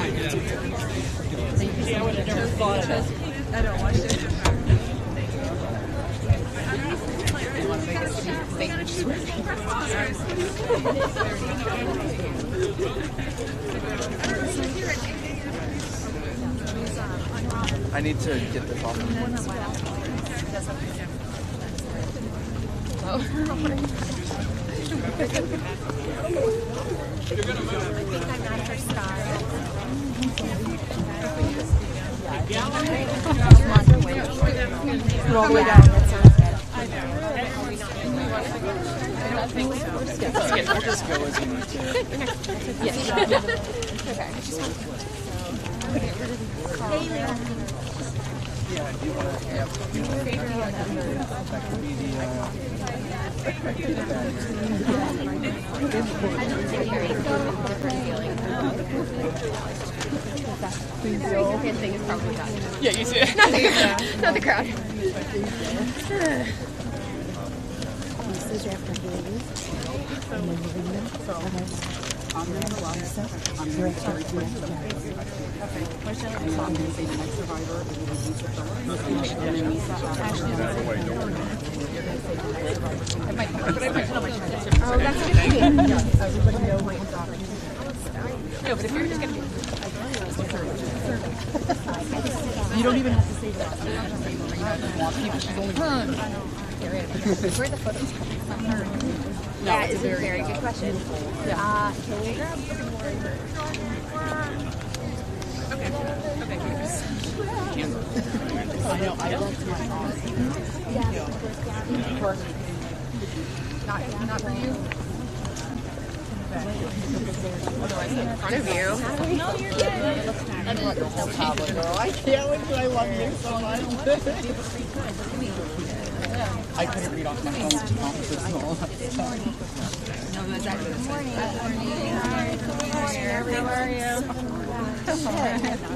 I would have never thought of that. I don't watch it. I need to get this off. I think I'm not her star. Put all the way down. That sounds good. I don't think so. I'll just go as you need to. Yes. Okay. Yeah, do you want to that could be The thing is probably done. Yeah, you see it. Not the crowd. Oh, that's good. No, but if you're just going to be... You don't even have to say that. You don't have to say Marina doesn't want people. She's only Where are the photos coming from? Yeah, it's a very good question. Yeah. Can we grab? I know. I love my Not for you. Otherwise, in front of you. No, you're good. I'm like a whole tablet girl. I can't wait till I love you so much. I couldn't read off my phone. It's small. No, that's actually the morning. Good morning. Hi. How are you?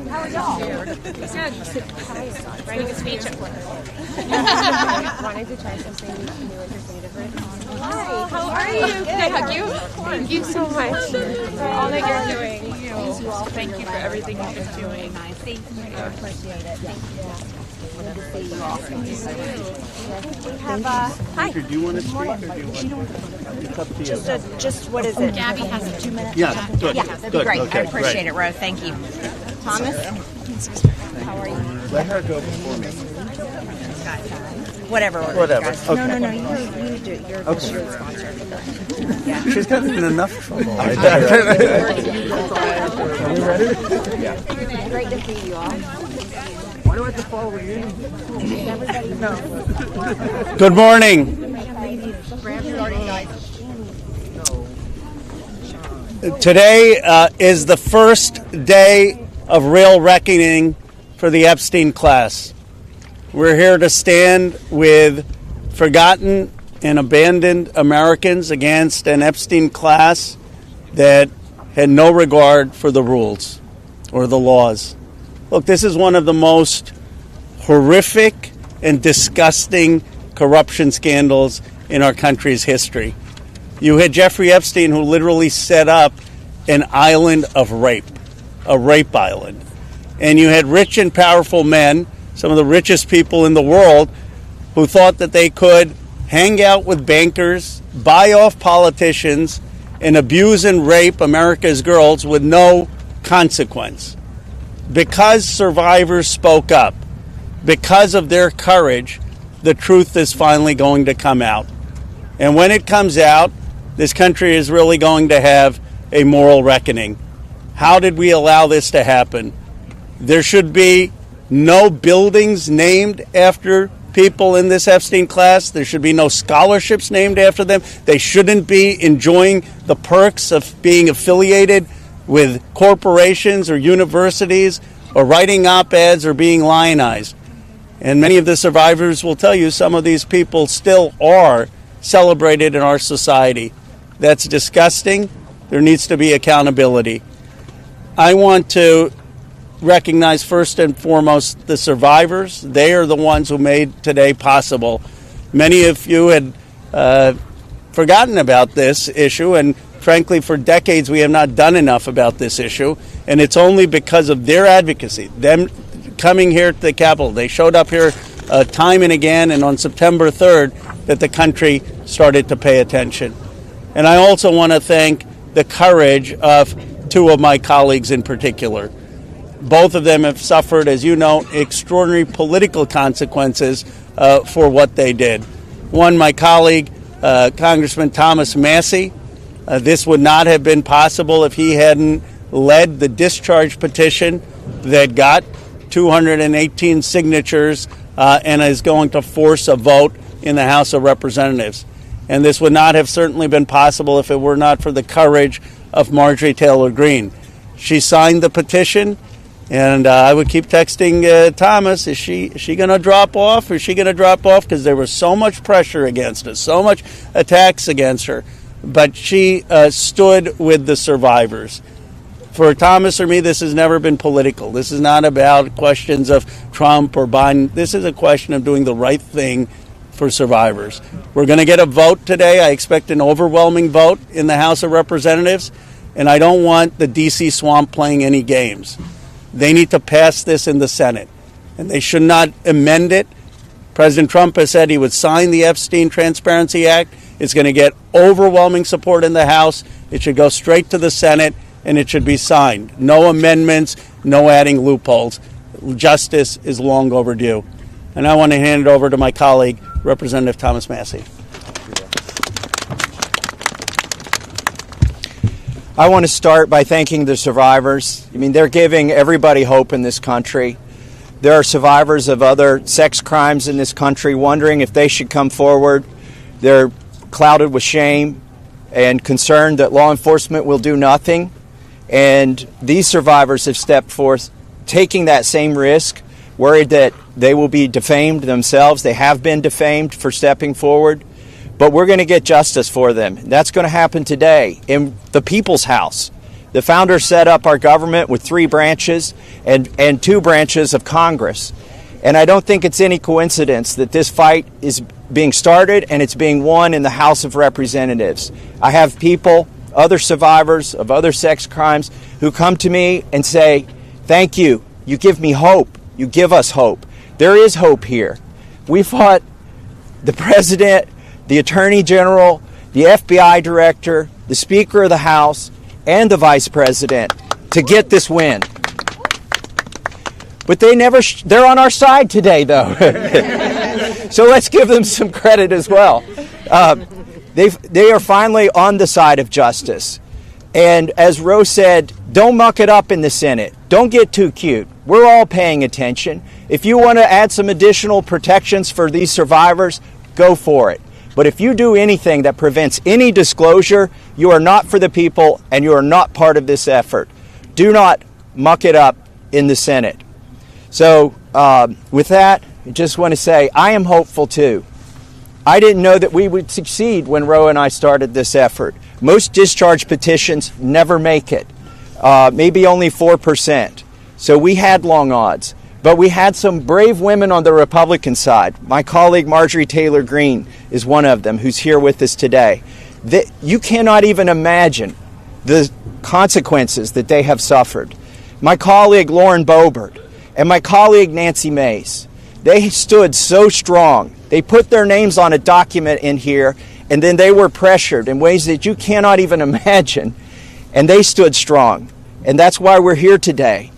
How are y'all? Good. Writing a speech at work. Wanted to try something new, interesting, different. Hi, how are you? Can I hug you? Thank you so much for all that you're doing. Thank you for everything you've been doing. Thank you. I appreciate it. Thank you. We have hi. Do you want to speak or do you want it's up to you. Just what is it? Gabby has 2 minutes. Yeah, good. Yeah, that'd be Good. great. Okay, I appreciate great. it, Rose. Thank you. Thomas, how are you? Let her go before me. Whatever. Order, Whatever. guys. Okay. No. You do. You're the sponsor. Yeah. She's gotten in enough trouble. Are we ready? Yeah. Great to see you all. Why do I have to follow you? Good morning. Today is the first day of real reckoning for the Epstein class. We're here to stand with forgotten and abandoned Americans against an Epstein class that had no regard for the rules or the laws. Look, this is one of the most horrific and disgusting corruption scandals in our country's history. You had Jeffrey Epstein, who literally set up an island of rape, a rape island. And you had rich and powerful men, some of the richest people in the world, who thought that they could hang out with bankers, buy off politicians, and abuse and rape America's girls with no consequence. Because survivors spoke up, because of their courage, the truth is finally going to come out. And when it comes out, this country is really going to have a moral reckoning. How did we allow this to happen? There should be no buildings named after people in this Epstein class. There should be no scholarships named after them. They shouldn't be enjoying the perks of being affiliated with corporations or universities or writing op-eds or being lionized. And many of the survivors will tell you some of these people still are celebrated in our society. That's disgusting. There needs to be accountability. I want to recognize first and foremost the survivors. They are the ones who made today possible. Many of you had forgotten about this issue, and frankly, for decades we have not done enough about this issue, and it's only because of their advocacy, them coming here to the Capitol. They showed up here time and again, and on September 3rd, that the country started to pay attention. And I also want to thank the courage of two of my colleagues in particular. Both of them have suffered, as you know, extraordinary political consequences for what they did. One, my colleague, Congressman Thomas Massie. This would not have been possible if he hadn't led the discharge petition that got 218 signatures and is going to force a vote in the House of Representatives. And this would not have certainly been possible if it were not for the courage of Marjorie Taylor Greene. She signed the petition, and I would keep texting Thomas, is she going to drop off? Is she going to drop off? Because there was so much pressure against us, so much attacks against her. But she stood with the survivors. For Thomas or me, this has never been political. This is not about questions of Trump or Biden. This is a question of doing the right thing for survivors. We're going to get a vote today. I expect an overwhelming vote in the House of Representatives, and I don't want the D.C. swamp playing any games. They need to pass this in the Senate, and they should not amend it. President Trump has said he would sign the Epstein Transparency Act. It's going to get overwhelming support in the House. It should go straight to the Senate, and it should be signed. No amendments, no adding loopholes. Justice is long overdue. And I want to hand it over to my colleague, Representative Thomas Massie. I want to start by thanking the survivors. I mean, they're giving everybody hope in this country. There are survivors of other sex crimes in this country wondering if they should come forward. They're clouded with shame and concerned that law enforcement will do nothing. And these survivors have stepped forth, taking that same risk, worried that they will be defamed themselves. They have been defamed for stepping forward. But we're going to get justice for them. That's going to happen today in the People's House. The founders set up our government with 3 branches and 2 branches of Congress. And I don't think it's any coincidence that this fight is being started and it's being won in the House of Representatives. I have people, other survivors of other sex crimes, who come to me and say, thank you. You give me hope. You give us hope. There is hope here. We fought the president, the attorney general, the FBI director, the Speaker of the House, and the vice president to get this win. But they're on our side today, though. So let's give them some credit as well. They are finally on the side of justice. And as Rose said, don't muck it up in the Senate. Don't get too cute. We're all paying attention. If you want to add some additional protections for these survivors, go for it. But if you do anything that prevents any disclosure, you are not for the people and you are not part of this effort. Do not muck it up in the Senate. So with that, I just want to say I am hopeful too. I didn't know that we would succeed when Roe and I started this effort. Most discharge petitions never make it, maybe only 4%. So we had long odds. But we had some brave women on the Republican side. My colleague Marjorie Taylor Greene is one of them who's here with us today. You cannot even imagine the consequences that they have suffered. My colleague Lauren Boebert and my colleague Nancy Mace, they stood so strong. They put their names on a document in here, and then they were pressured in ways that you cannot even imagine. And they stood strong. And that's why we're here today.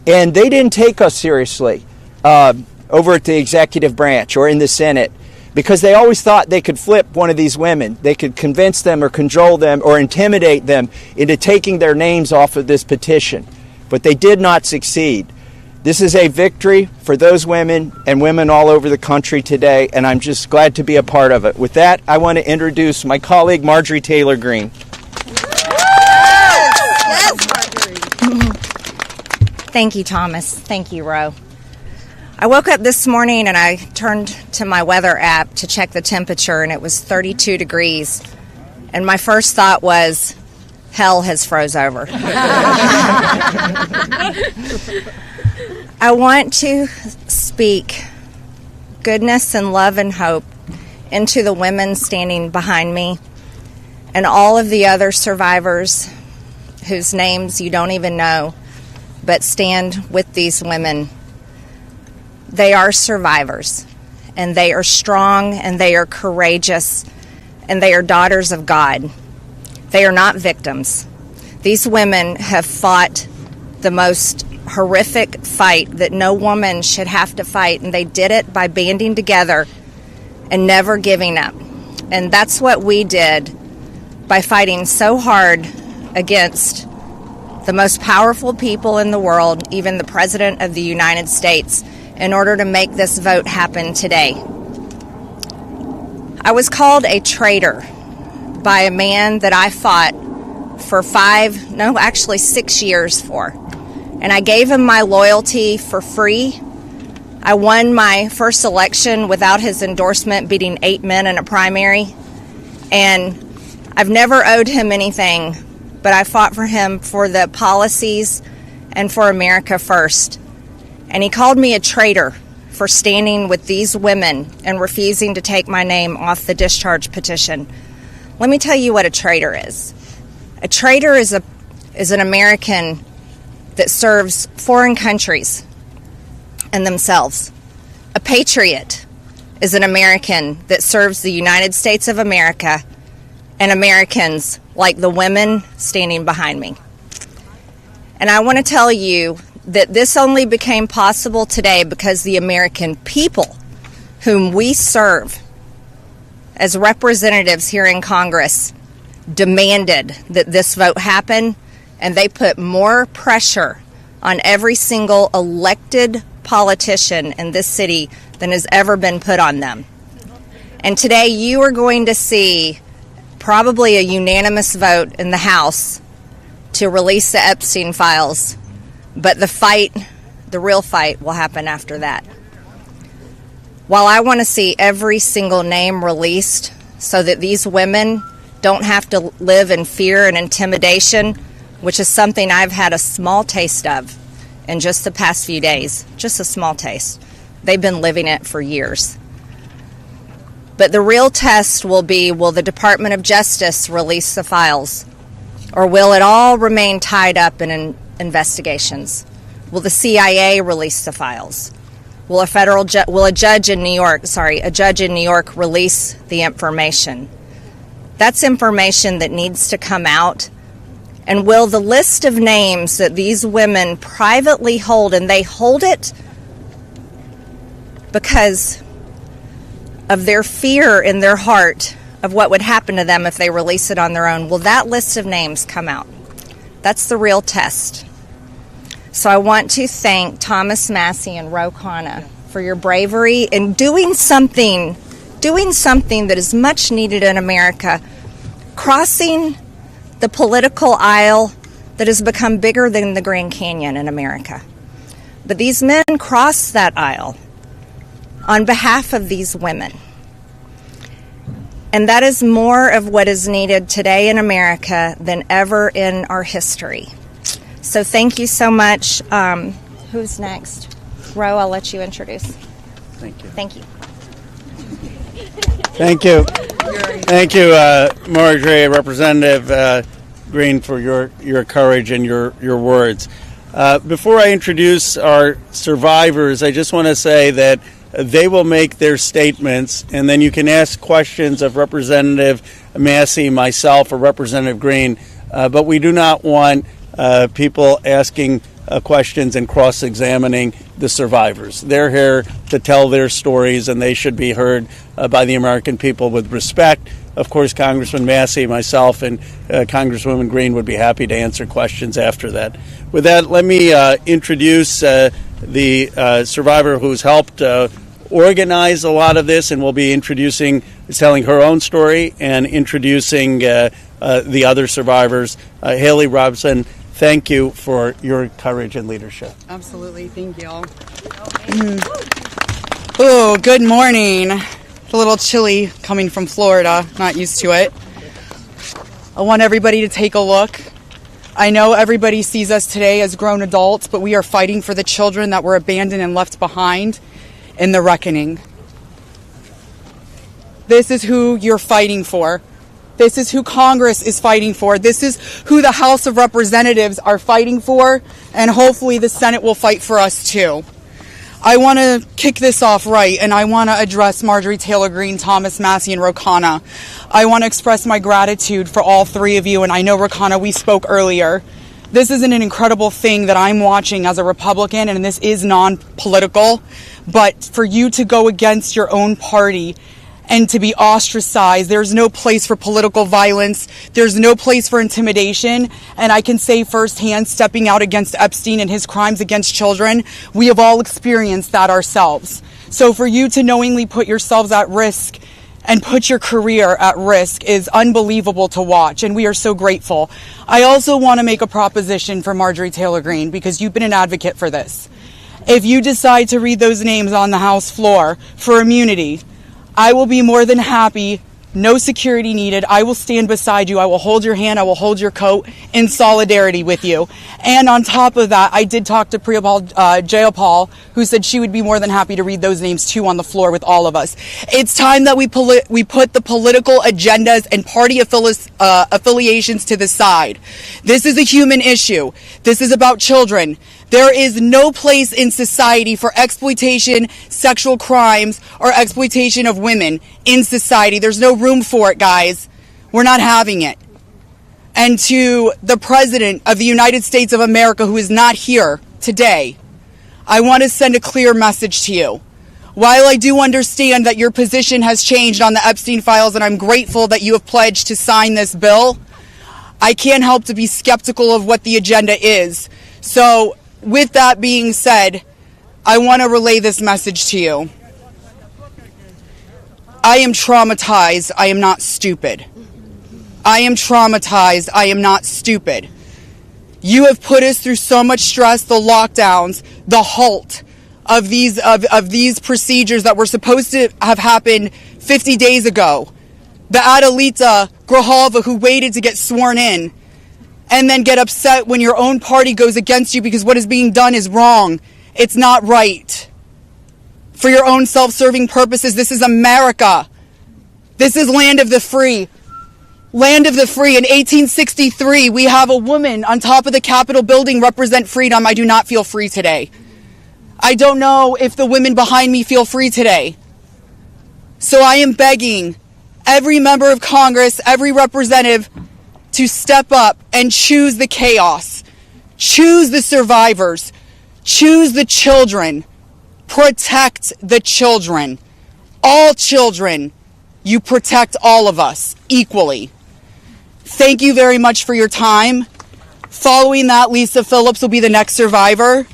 And they didn't take us seriously over at the executive branch or in the Senate because they always thought they could flip one of these women. They could convince them or cajole them or intimidate them into taking their names off of this petition. But they did not succeed. This is a victory for those women and women all over the country today, and I'm just glad to be a part of it. With that, I want to introduce my colleague, Marjorie Taylor Greene. Thank you, Thomas. Thank you, Ro. I woke up this morning and I turned to my weather app to check the temperature, and it was 32 degrees. And my first thought was, hell has froze over. I want to speak goodness and love and hope into the women standing behind me and all of the other survivors whose names you don't even know, but stand with these women. They are survivors, and they are strong, and they are courageous, and they are daughters of God. They are not victims. These women have fought the most horrific fight that no woman should have to fight, and they did it by banding together and never giving up. And that's what we did by fighting so hard against the most powerful people in the world, even the President of the United States, in order to make this vote happen today. I was called a traitor by a man that I fought for 6 years for. And I gave him my loyalty for free. I won my first election without his endorsement, beating 8 men in a primary. And I've never owed him anything, but I fought for him for the policies and for America first. And he called me a traitor for standing with these women and refusing to take my name off the discharge petition. Let me tell you what a traitor is. A traitor is an American that serves foreign countries and themselves. A patriot is an American that serves the United States of America and Americans like the women standing behind me. And I want to tell you that this only became possible today because the American people, whom we serve as representatives here in Congress, demanded that this vote happen, and they put more pressure on every single elected politician in this city than has ever been put on them. And today you are going to see probably a unanimous vote in the House to release the Epstein files, but the real fight will happen after that. While I want to see every single name released so that these women don't have to live in fear and intimidation, which is something I've had a small taste of in just the past few days, just a small taste. They've been living it for years. But the real test will be, will the Department of Justice release the files? Or will it all remain tied up in investigations? Will the CIA release the files? Will a judge in New York release the information? That's information that needs to come out. And will the list of names that these women privately hold, and they hold it because of their fear in their heart of what would happen to them if they release it on their own, will that list of names come out? That's the real test. So I want to thank Thomas Massie and Khanna for your bravery in doing something that is much needed in America, crossing the political aisle that has become bigger than the Grand Canyon in America. But these men crossed that aisle on behalf of these women. And that is more of what is needed today in America than ever in our history. So thank you so much. Who's next? Ro, I'll let you introduce. Thank you. Thank you. Thank you. Thank you, Marjorie, Representative Green, for your courage and your words. Before I introduce our survivors, I just want to say that they will make their statements, and then you can ask questions of Representative Massie, myself, or Representative Green, but we do not want people asking questions and cross-examining the survivors. They're here to tell their stories, and they should be heard by the American people with respect. Of course, Congressman Massie, myself, and Congresswoman Green would be happy to answer questions after that. With that, let me introduce the survivor who's helped organize a lot of this, and will be telling her own story and introducing the other survivors. Haley Robson, thank you for your courage and leadership. Absolutely. Thank you all. Oh, good morning. It's a little chilly coming from Florida. Not used to it. I want everybody to take a look. I know everybody sees us today as grown adults, but we are fighting for the children that were abandoned and left behind in the reckoning. This is who you're fighting for. This is who Congress is fighting for. This is who the House of Representatives are fighting for, and hopefully the Senate will fight for us too. I want to kick this off right, and I want to address Marjorie Taylor Greene, Thomas Massie, and Khanna. I want to express my gratitude for all three of you, and I know, Khanna, we spoke earlier. This is an incredible thing that I'm watching as a Republican, and this is non-political, but for you to go against your own party and to be ostracized, there's no place for political violence, there's no place for intimidation, and I can say firsthand, stepping out against Epstein and his crimes against children, we have all experienced that ourselves. So for you to knowingly put yourselves at risk and put your career at risk is unbelievable to watch, and we are so grateful. I also want to make a proposition for Marjorie Taylor Greene, because you've been an advocate for this. If you decide to read those names on the House floor for immunity, I will be more than happy, no security needed. I will stand beside you. I will hold your hand. I will hold your coat in solidarity with you. And on top of that, I did talk to Jayapal, who said she would be more than happy to read those names too on the floor with all of us. It's time that we put the political agendas and party affiliations to the side. This is a human issue. This is about children. There is no place in society for exploitation, sexual crimes, or exploitation of women in society. There's no room for it, guys. We're not having it. And to the President of the United States of America, who is not here today, I want to send a clear message to you. While I do understand that your position has changed on the Epstein files, and I'm grateful that you have pledged to sign this bill, I can't help to be skeptical of what the agenda is. So, with that being said, I want to relay this message to you. I am traumatized. I am not stupid. I am traumatized. I am not stupid. You have put us through so much stress, the lockdowns, the halt of these procedures that were supposed to have happened 50 days ago. The Adelita Grijalva who waited to get sworn in, and then get upset when your own party goes against you because what is being done is wrong. It's not right. For your own self-serving purposes, this is America. This is land of the free. Land of the free. In 1863, we have a woman on top of the Capitol building represent freedom. I do not feel free today. I don't know if the women behind me feel free today. So I am begging every member of Congress, every representative, to step up and choose the chaos, choose the survivors, choose the children, protect the children, all children. You protect all of us equally. Thank you very much for your time. Following that, Lisa Phillips will be the next survivor.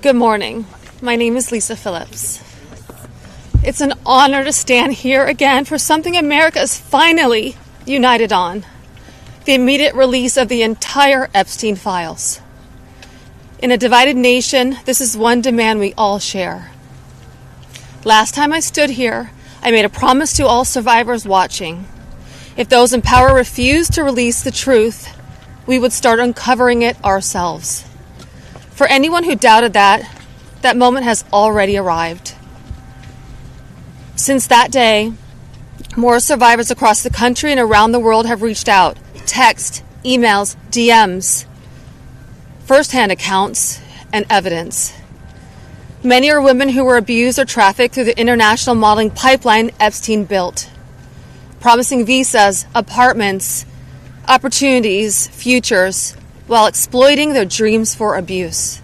Good morning. My name is Lisa Phillips. It's an honor to stand here again for something America is finally united on: the immediate release of the entire Epstein files. In a divided nation, this is one demand we all share. Last time I stood here, I made a promise to all survivors watching. If those in power refused to release the truth, we would start uncovering it ourselves. For anyone who doubted that moment has already arrived. Since that day, more survivors across the country and around the world have reached out. Text, emails, DMs, first-hand accounts, and evidence. Many are women who were abused or trafficked through the international modeling pipeline Epstein built, promising visas, apartments, opportunities, futures, while exploiting their dreams for abuse.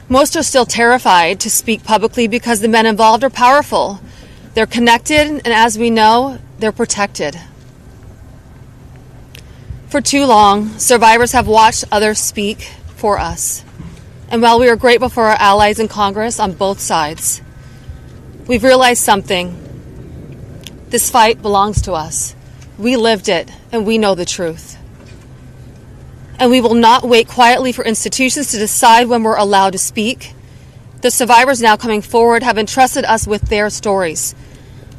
Most are still terrified to speak publicly because the men involved are powerful. They're connected, and as we know, they're protected. For too long, survivors have watched others speak for us. And while we are grateful for our allies in Congress on both sides, we've realized something. This fight belongs to us. We lived it, and we know the truth. And we will not wait quietly for institutions to decide when we're allowed to speak. The survivors now coming forward have entrusted us with their stories.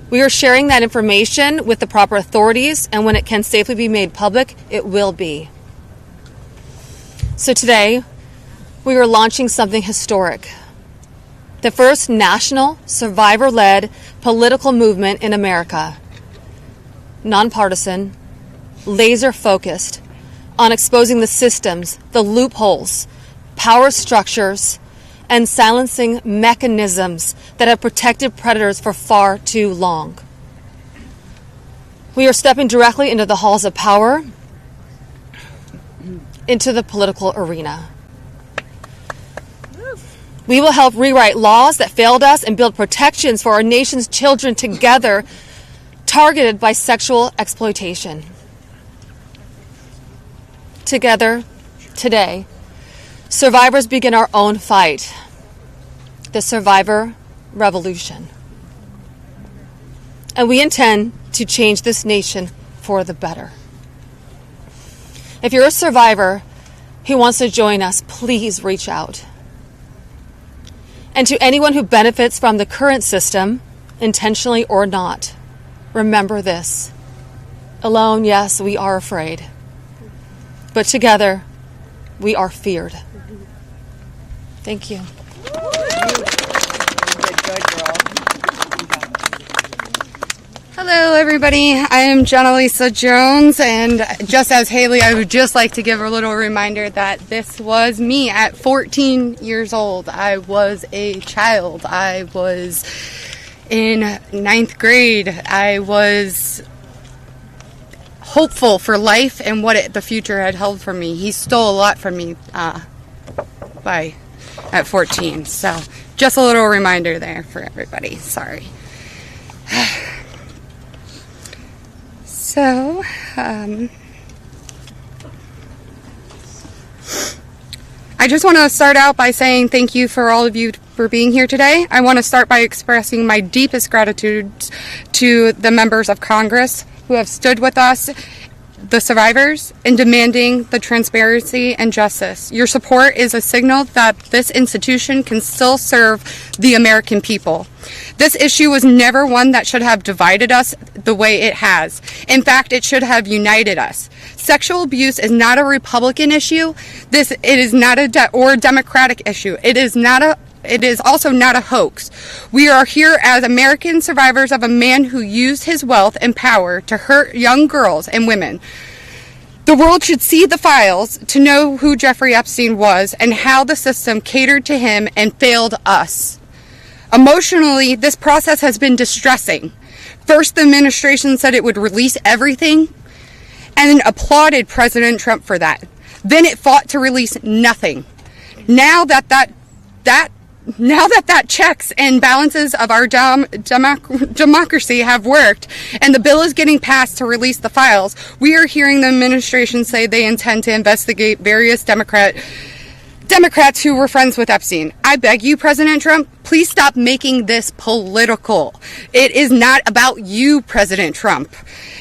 We are sharing that information with the proper authorities, and when it can safely be made public, it will be. So today, we are launching something historic. The first national, survivor-led political movement in America. Nonpartisan, laser-focused on exposing the systems, the loopholes, power structures, and silencing mechanisms that have protected predators for far too long. We are stepping directly into the halls of power, into the political arena. We will help rewrite laws that failed us and build protections for our nation's children together, targeted by sexual exploitation. Together, today, survivors begin our own fight, the survivor revolution. And we intend to change this nation for the better. If you're a survivor who wants to join us, please reach out. And to anyone who benefits from the current system, intentionally or not, remember this. Alone, yes, we are afraid. But together, we are feared. Thank you. Hello, everybody. I am Jenna Lisa Jones, and just as Haley, I would just like to give a little reminder that this was me at 14 years old. I was a child. I was in 9th grade. I was hopeful for life and what the future had held for me. He stole a lot from me at 14. So just a little reminder there for everybody. Sorry. So, I just want to start out by saying thank you for all of you for being here today. I want to start by expressing my deepest gratitude to the members of Congress who have stood with us, the survivors, in demanding the transparency and justice. Your support is a signal that this institution can still serve the American people. This issue was never one that should have divided us the way it has. In fact, it should have united us. Sexual abuse is not a Republican issue. It is not a Democratic issue. It is also not a hoax. We are here as American survivors of a man who used his wealth and power to hurt young girls and women. The world should see the files to know who Jeffrey Epstein was and how the system catered to him and failed us. Emotionally, this process has been distressing. First, the administration said it would release everything and then applauded President Trump for that. Then it fought to release nothing. Now that checks and balances of our democracy have worked and the bill is getting passed to release the files, we are hearing the administration say they intend to investigate various Democrats who were friends with Epstein. I beg you, President Trump, please stop making this political. It is not about you, President Trump.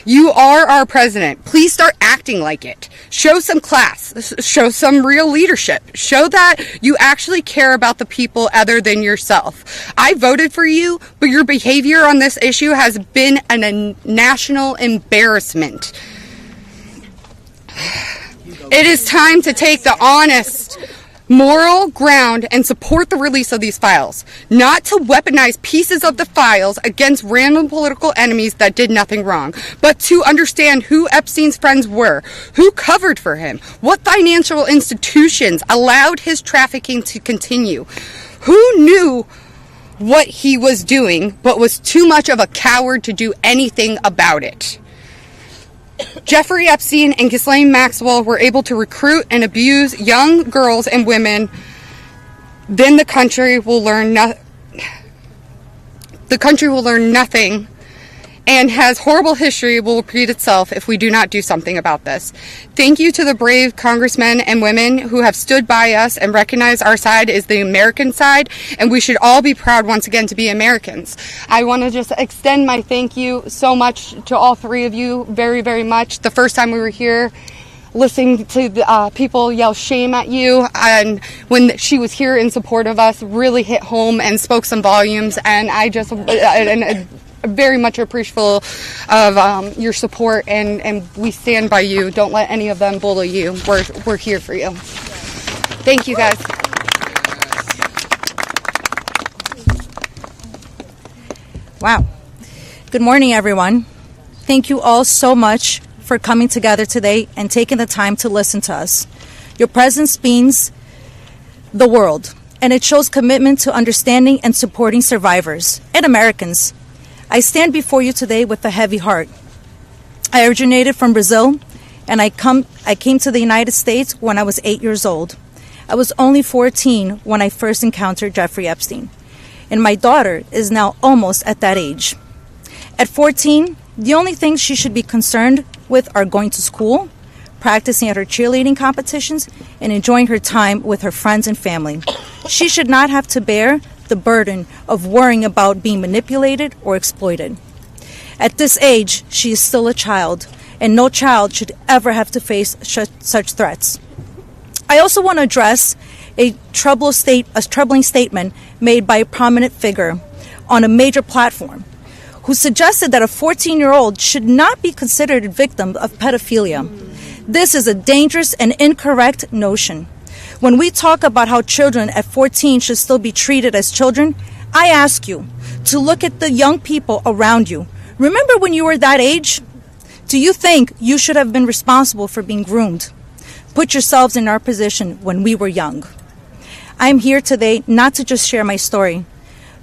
You are our president. Please start acting like it. Show some class. Show some real leadership. Show that you actually care about the people other than yourself. I voted for you, but your behavior on this issue has been a national embarrassment. It is time to take the honest, moral ground and support the release of these files, not to weaponize pieces of the files against random political enemies that did nothing wrong, but to understand who Epstein's friends were, who covered for him, what financial institutions allowed his trafficking to continue, who knew what he was doing but was too much of a coward to do anything about it. Jeffrey Epstein and Ghislaine Maxwell were able to recruit and abuse young girls and women. Then the country will learn nothing and has horrible history will repeat itself if we do not do something about this. Thank you to the brave congressmen and women who have stood by us and recognized our side is the American side, and we should all be proud once again to be Americans. I want to just extend my thank you so much to all three of you very, very much. The first time we were here, listening to the, people yell shame at you, and when she was here in support of us, really hit home and spoke some volumes, and I just very much appreciative of your support, and we stand by you. Don't let any of them bully you. We're here for you. Thank you, guys. Wow. Good morning, everyone. Thank you all so much for coming together today and taking the time to listen to us. Your presence means the world, and it shows commitment to understanding and supporting survivors and Americans. I stand before you today with a heavy heart. I originated from Brazil, and I came to the United States when I was 8 years old. I was only 14 when I first encountered Jeffrey Epstein, and my daughter is now almost at that age. At 14, the only things she should be concerned with are going to school, practicing at her cheerleading competitions, and enjoying her time with her friends and family. She should not have to bear the burden of worrying about being manipulated or exploited. At this age, she is still a child, and no child should ever have to face such threats. I also want to address a troubling statement made by a prominent figure on a major platform who suggested that a 14-year-old should not be considered a victim of pedophilia. This is a dangerous and incorrect notion. When we talk about how children at 14 should still be treated as children, I ask you to look at the young people around you. Remember when you were that age? Do you think you should have been responsible for being groomed? Put yourselves in our position when we were young. I am here today not to just share my story,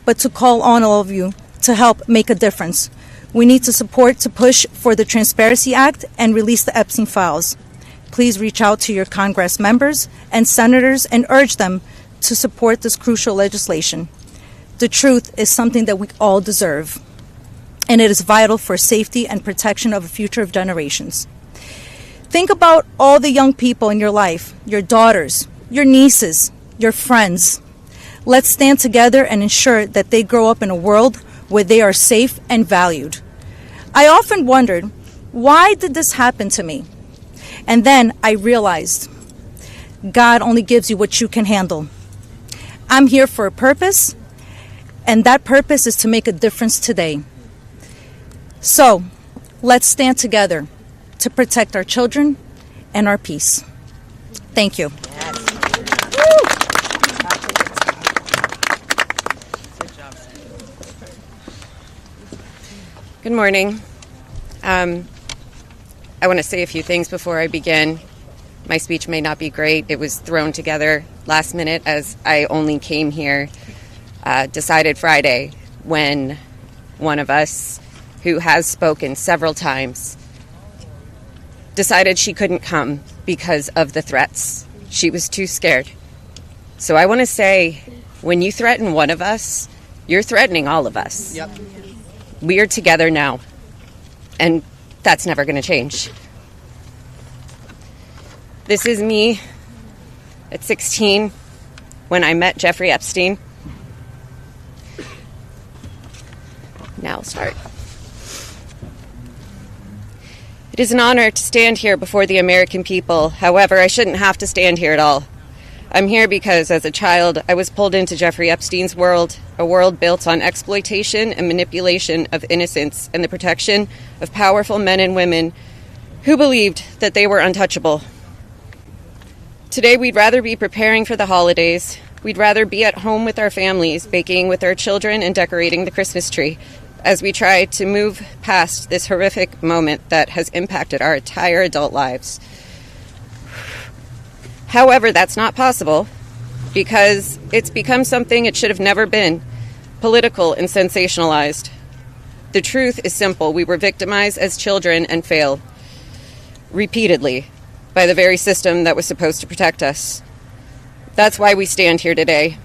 but to call on all of you to help make a difference. We need to push for the Transparency Act and release the Epstein files. Please reach out to your Congress members and senators and urge them to support this crucial legislation. The truth is something that we all deserve, and it is vital for safety and protection of the future of generations. Think about all the young people in your life, your daughters, your nieces, your friends. Let's stand together and ensure that they grow up in a world where they are safe and valued. I often wondered, why did this happen to me? And then I realized, God only gives you what you can handle. I'm here for a purpose, and that purpose is to make a difference today. So, let's stand together to protect our children and our peace. Thank you. Good morning. I want to say a few things before I begin. My speech may not be great. It was thrown together last minute as I only came here, decided Friday, when one of us, who has spoken several times, decided she couldn't come because of the threats. She was too scared. So I want to say, when you threaten one of us, you're threatening all of us. Yep. We are together now, and that's never going to change. This is me at 16 when I met Jeffrey Epstein. Now I'll start. It is an honor to stand here before the American people. However, I shouldn't have to stand here at all. I'm here because, as a child, I was pulled into Jeffrey Epstein's world, a world built on exploitation and manipulation of innocence and the protection of powerful men and women who believed that they were untouchable. Today, we'd rather be preparing for the holidays. We'd rather be at home with our families, baking with our children and decorating the Christmas tree, as we try to move past this horrific moment that has impacted our entire adult lives. However, that's not possible because it's become something it should have never been, political and sensationalized. The truth is simple. We were victimized as children and failed repeatedly by the very system that was supposed to protect us. That's why we stand here today,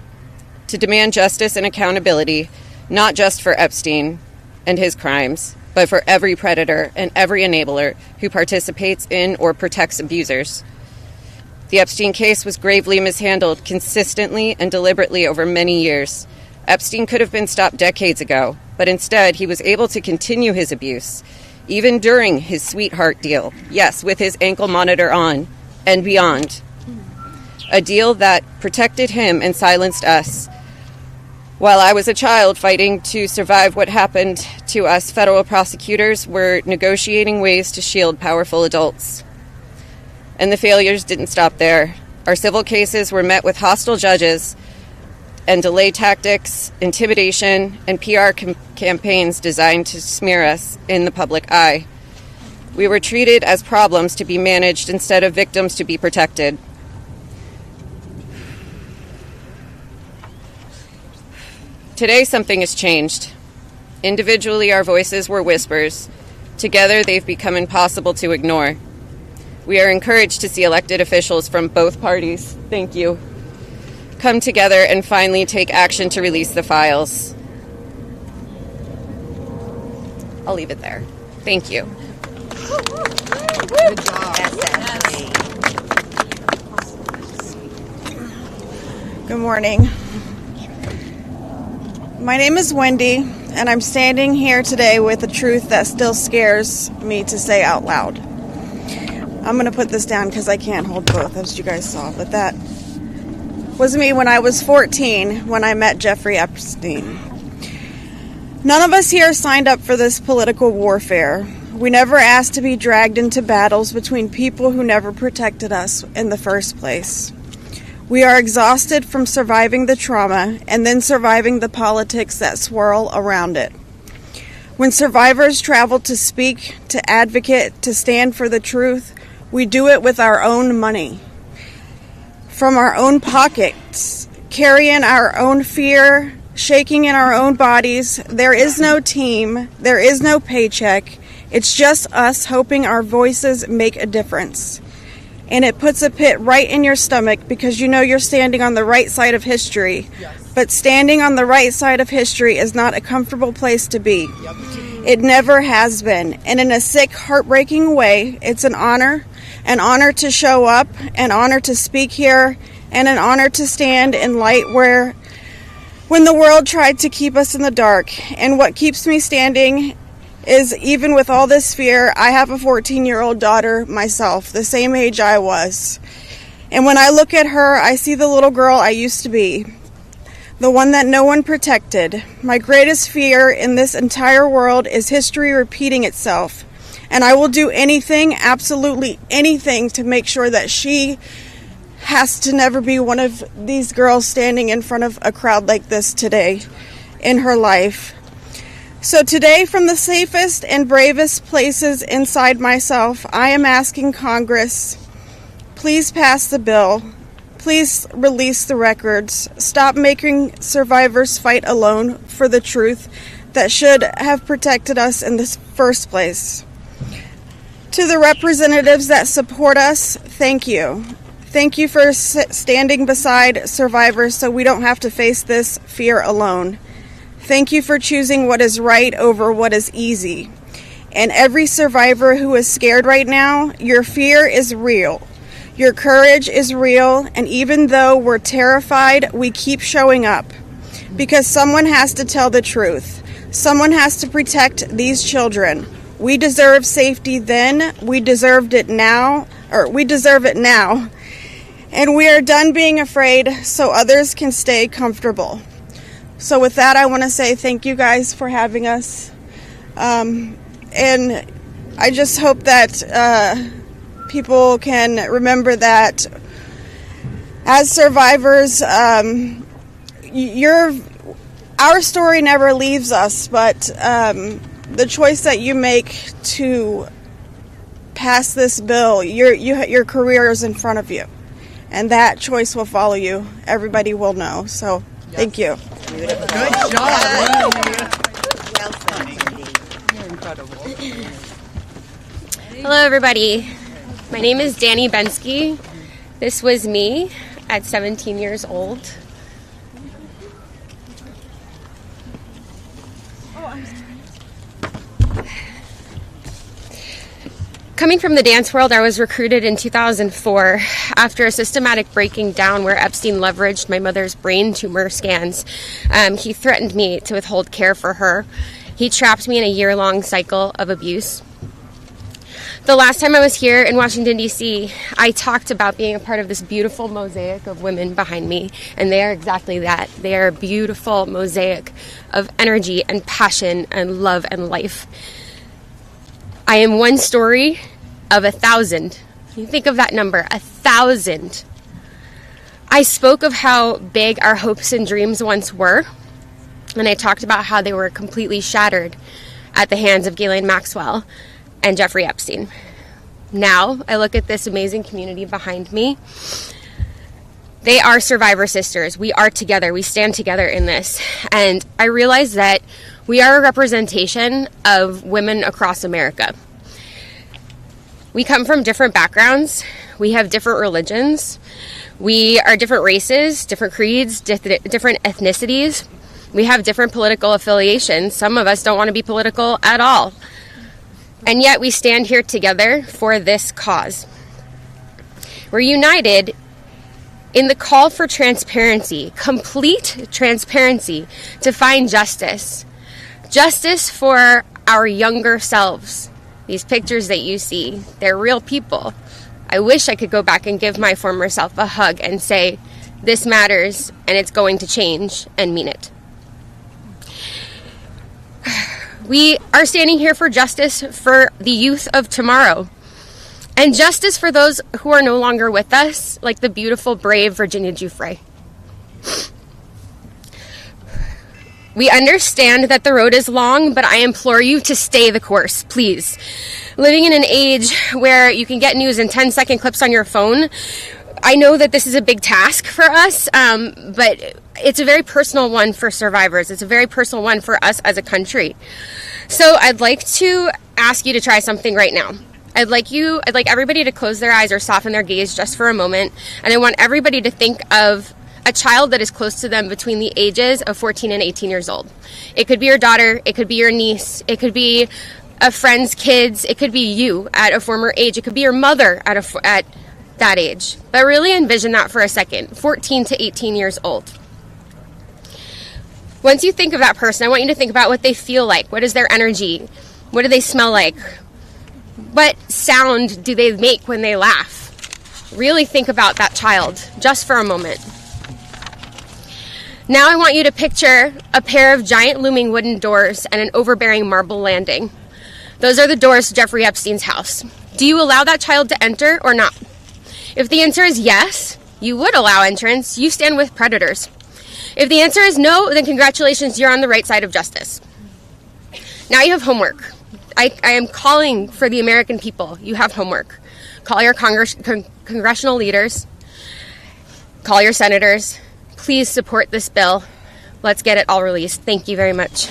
to demand justice and accountability, not just for Epstein and his crimes, but for every predator and every enabler who participates in or protects abusers. The Epstein case was gravely mishandled consistently and deliberately over many years. Epstein could have been stopped decades ago, but instead he was able to continue his abuse, even during his sweetheart deal, yes, with his ankle monitor on and beyond. A deal that protected him and silenced us. While I was a child fighting to survive what happened to us, federal prosecutors were negotiating ways to shield powerful adults. And the failures didn't stop there. Our civil cases were met with hostile judges and delay tactics, intimidation, and PR campaigns designed to smear us in the public eye. We were treated as problems to be managed instead of victims to be protected. Today, something has changed. Individually, our voices were whispers. Together, they've become impossible to ignore. We are encouraged to see elected officials from both parties, thank you, come together and finally take action to release the files. I'll leave it there. Thank you. Good job. Good morning. My name is Wendy, and I'm standing here today with a truth that still scares me to say out loud. I'm going to put this down because I can't hold both, as you guys saw, but that was me when I was 14 when I met Jeffrey Epstein. None of us here signed up for this political warfare. We never asked to be dragged into battles between people who never protected us in the first place. We are exhausted from surviving the trauma and then surviving the politics that swirl around it. When survivors travel to speak, to advocate, to stand for the truth, we do it with our own money, from our own pockets, carrying our own fear, shaking in our own bodies. There is no team, there is no paycheck. It's just us hoping our voices make a difference. And it puts a pit right in your stomach because you know you're standing on the right side of history. Yes. But standing on the right side of history is not a comfortable place to be. Yep. It never has been. And in a sick, heartbreaking way, it's an honor to show up, an honor to speak here, and an honor to stand in light when the world tried to keep us in the dark. And what keeps me standing is, even with all this fear, I have a 14-year-old daughter myself, the same age I was. And when I look at her, I see the little girl I used to be, the one that no one protected. My greatest fear in this entire world is history repeating itself. And I will do anything, absolutely anything, to make sure that she has to never be one of these girls standing in front of a crowd like this today in her life. So today, from the safest and bravest places inside myself, I am asking Congress, please pass the bill. Please release the records. Stop making survivors fight alone for the truth that should have protected us in the first place. To the representatives that support us, thank you. Thank you for standing beside survivors so we don't have to face this fear alone. Thank you for choosing what is right over what is easy. And every survivor who is scared right now, your fear is real. Your courage is real. And even though we're terrified, we keep showing up. Because someone has to tell the truth. Someone has to protect these children. We deserve safety then. We deserve it now. And we are done being afraid so others can stay comfortable. So with that, I want to say thank you guys for having us. And I just hope that people can remember that as survivors, our story never leaves us, but the choice that you make to pass this bill, your career is in front of you. And that choice will follow you. Everybody will know. So thank you. Good job. You're incredible. Hello, everybody. My name is Danny Bensky. This was me at 17 years old. Coming from the dance world, I was recruited in 2004 after a systematic breaking down where Epstein leveraged my mother's brain tumor scans. He threatened me to withhold care for her. He trapped me in a year-long cycle of abuse. The last time I was here in Washington, D.C., I talked about being a part of this beautiful mosaic of women behind me, and they are exactly that. They are a beautiful mosaic of energy and passion and love and life. I am one story of 1,000. You think of that number, 1,000. I spoke of how big our hopes and dreams once were, and I talked about how they were completely shattered at the hands of Ghislaine Maxwell and Jeffrey Epstein. Now, I look at this amazing community behind me. They are survivor sisters. We are together. We stand together in this. And I realize that we are a representation of women across America. We come from different backgrounds. We have different religions. We are different races, different creeds, different ethnicities. We have different political affiliations. Some of us don't want to be political at all. And yet we stand here together for this cause. We're united in the call for transparency, complete transparency, to find justice. Justice for our younger selves. These pictures that you see, they're real people. I wish I could go back and give my former self a hug and say, this matters and it's going to change, and mean it. We are standing here for justice for the youth of tomorrow. And justice for those who are no longer with us, like the beautiful, brave Virginia Giuffre. We understand that the road is long, but I implore you to stay the course, please. Living in an age where you can get news in 10-second clips on your phone, I know that this is a big task for us, but it's a very personal one for survivors. It's a very personal one for us as a country. So I'd like to ask you to try something right now. I'd like everybody to close their eyes or soften their gaze just for a moment. And I want everybody to think of a child that is close to them between the ages of 14 and 18 years old. It could be your daughter. It could be your niece. It could be a friend's kids. It could be you at a former age. It could be your mother at that age. But really envision that for a second, 14 to 18 years old. Once you think of that person, I want you to think about what they feel like. What is their energy? What do they smell like? What sound do they make when they laugh? Really think about that child just for a moment. Now I want you to picture a pair of giant looming wooden doors and an overbearing marble landing. Those are the doors to Jeffrey Epstein's house. Do you allow that child to enter or not? If the answer is yes, you would allow entrance. You stand with predators. If the answer is no, then congratulations, you're on the right side of justice. Now you have homework. I am calling for the American people. You have homework. Call your congressional leaders. Call your senators. Please support this bill. Let's get it all released. Thank you very much.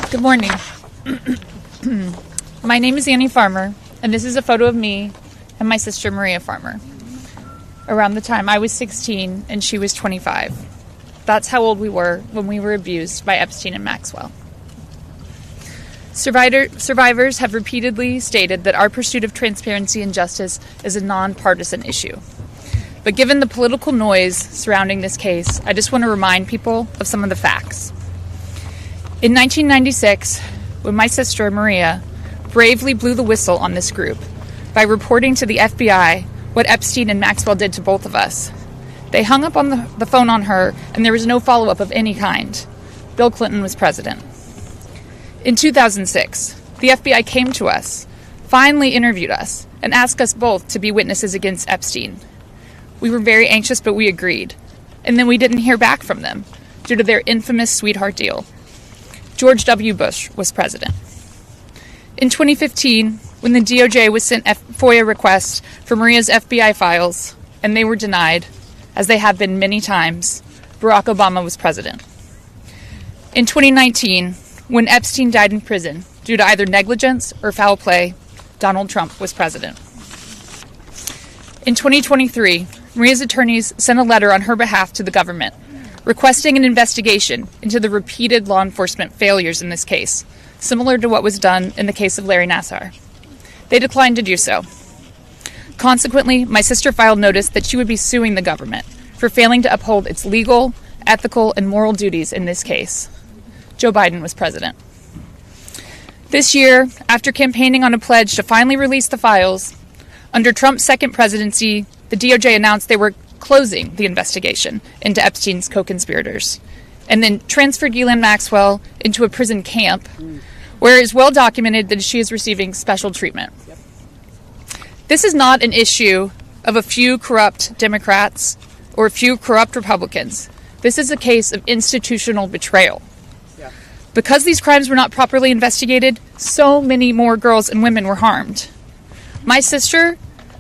Good morning. My name is Annie Farmer, and this is a photo of me and my sister Maria Farmer. Around the time I was 16 and she was 25. That's how old we were when we were abused by Epstein and Maxwell. Survivors have repeatedly stated that our pursuit of transparency and justice is a nonpartisan issue. But given the political noise surrounding this case, I just want to remind people of some of the facts. In 1996, when my sister Maria bravely blew the whistle on this group by reporting to the FBI what Epstein and Maxwell did to both of us, they hung up on the phone on her, and there was no follow-up of any kind. Bill Clinton was president. In 2006, the FBI came to us, finally interviewed us, and asked us both to be witnesses against Epstein. We were very anxious, but we agreed. And then we didn't hear back from them due to their infamous sweetheart deal. George W. Bush was president. In 2015, when the DOJ was sent FOIA requests for Maria's FBI files, and they were denied, as they have been many times, Barack Obama was president. In 2019, when Epstein died in prison due to either negligence or foul play, Donald Trump was president. In 2023, Maria's attorneys sent a letter on her behalf to the government, requesting an investigation into the repeated law enforcement failures in this case, similar to what was done in the case of Larry Nassar. They declined to do so. Consequently, my sister filed notice that she would be suing the government for failing to uphold its legal, ethical, and moral duties in this case. Joe Biden was president. This year, after campaigning on a pledge to finally release the files, under Trump's second presidency, the DOJ announced they were closing the investigation into Epstein's co-conspirators. and then transferred Ghislaine Maxwell into a prison camp, where it is well documented that she is receiving special treatment. This is not an issue of a few corrupt Democrats or a few corrupt Republicans. This is a case of institutional betrayal. Because these crimes were not properly investigated, so many more girls and women were harmed. My sister,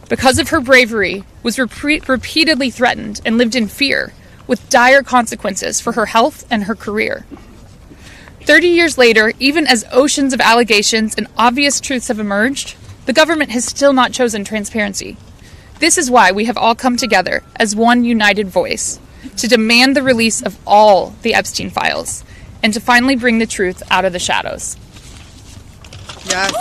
because of her bravery, was repeatedly threatened and lived in fear, with dire consequences for her health and her career. 30 years later, even as oceans of allegations and obvious truths have emerged, the government has still not chosen transparency. This is why we have all come together as one united voice to demand the release of all the Epstein files and to finally bring the truth out of the shadows. Yes.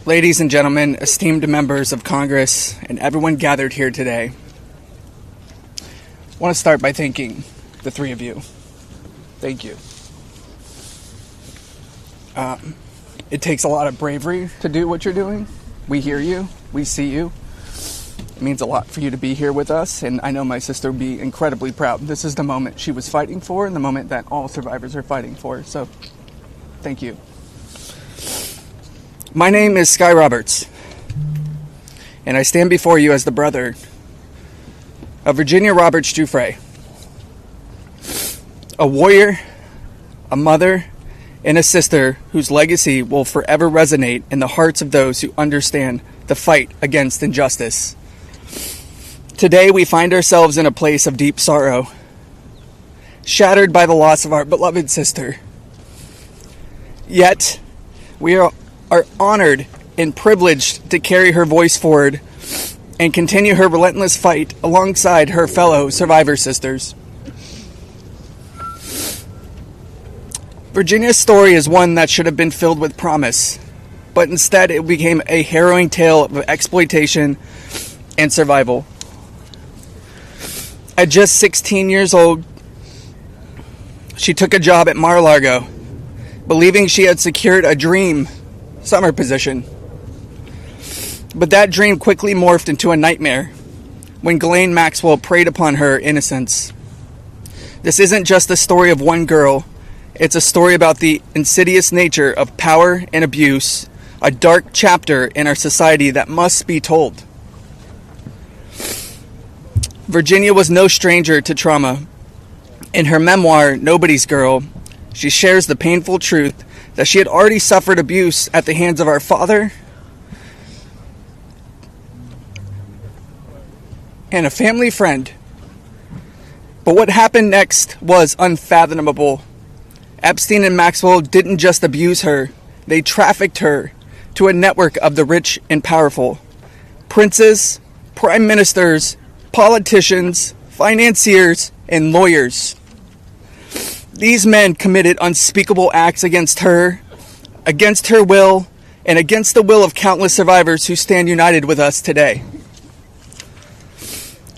Ladies and gentlemen, esteemed members of Congress, and everyone gathered here today, I want to start by thanking the three of you. Thank you. It takes a lot of bravery to do what you're doing. We hear you. We see you. It means a lot for you to be here with us, and I know my sister would be incredibly proud. This is the moment she was fighting for and the moment that all survivors are fighting for, so thank you. My name is Sky Roberts, and I stand before you as the brother of Virginia Roberts Giuffre, a warrior, a mother, and a sister whose legacy will forever resonate in the hearts of those who understand the fight against injustice. Today we find ourselves in a place of deep sorrow, shattered by the loss of our beloved sister. Yet, we are honored and privileged to carry her voice forward and continue her relentless fight alongside her fellow survivor sisters. Virginia's story is one that should have been filled with promise, but instead it became a harrowing tale of exploitation and survival. At just 16 years old, she took a job at Mar-a-Lago, believing she had secured a dream summer position. But that dream quickly morphed into a nightmare when Ghislaine Maxwell preyed upon her innocence. This isn't just the story of one girl, it's a story about the insidious nature of power and abuse, a dark chapter in our society that must be told. Virginia was no stranger to trauma. In her memoir, Nobody's Girl, she shares the painful truth that she had already suffered abuse at the hands of our father and a family friend. But what happened next was unfathomable. Epstein and Maxwell didn't just abuse her, they trafficked her to a network of the rich and powerful. Princes, prime ministers, politicians, financiers, and lawyers. These men committed unspeakable acts against her will, and against the will of countless survivors who stand united with us today.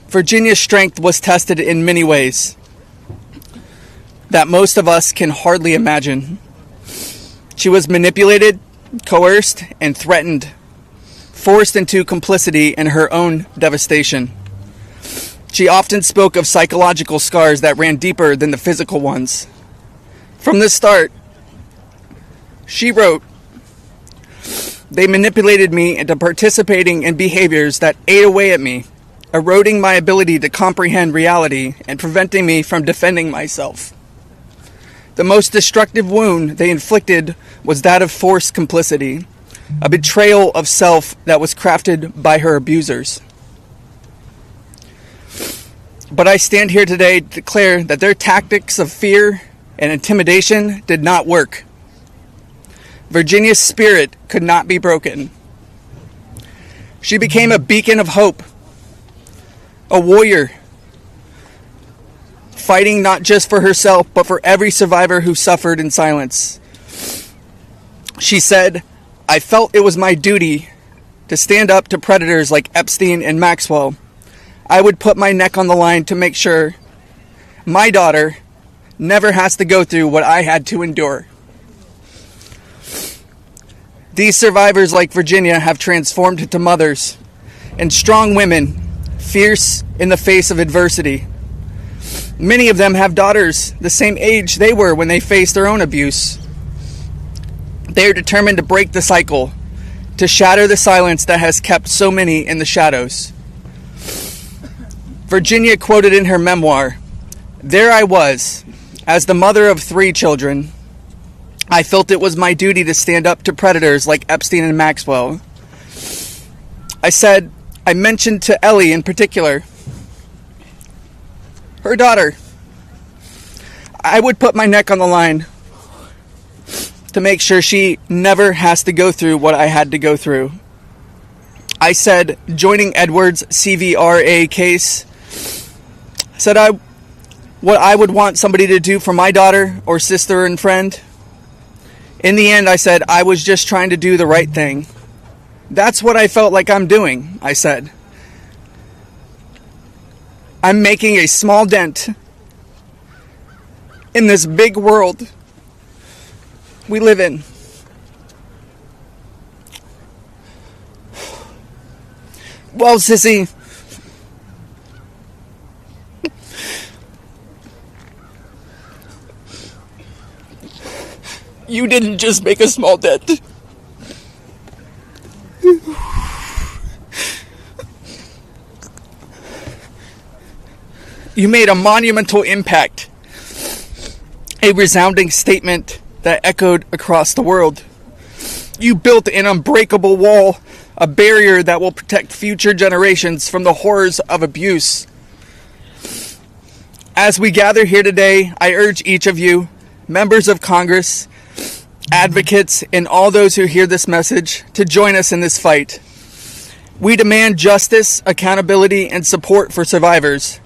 Virginia's strength was tested in many ways that most of us can hardly imagine. She was manipulated, coerced, and threatened, forced into complicity in her own devastation. She often spoke of psychological scars that ran deeper than the physical ones. From the start, she wrote, "They manipulated me into participating in behaviors that ate away at me, eroding my ability to comprehend reality and preventing me from defending myself. The most destructive wound they inflicted was that of forced complicity, a betrayal of self that was crafted by her abusers. But I stand here today to declare that their tactics of fear and intimidation did not work. Virginia's spirit could not be broken. She became a beacon of hope, a warrior, fighting not just for herself, but for every survivor who suffered in silence. She said, "I felt it was my duty to stand up to predators like Epstein and Maxwell. I would put my neck on the line to make sure my daughter never has to go through what I had to endure. These survivors, like Virginia, have transformed into mothers and strong women, fierce in the face of adversity. Many of them have daughters the same age they were when they faced their own abuse. They are determined to break the cycle, to shatter the silence that has kept so many in the shadows. Virginia quoted in her memoir, "There I was, as the mother of 3 children. I felt it was my duty to stand up to predators like Epstein and Maxwell. I mentioned to Ellie in particular, her daughter, I would put my neck on the line to make sure she never has to go through what I had to go through. I said, joining Edward's CVRA case, what I would want somebody to do for my daughter or sister and friend. In the end, I said, I was just trying to do the right thing. That's what I felt like I'm doing," I said. "I'm making a small dent in this big world we live in." Well, sissy, you didn't just make a small dent. You made a monumental impact, a resounding statement that echoed across the world. You built an unbreakable wall, a barrier that will protect future generations from the horrors of abuse. As we gather here today, I urge each of you, members of Congress, advocates, and all those who hear this message, to join us in this fight. We demand justice, accountability, and support for survivors.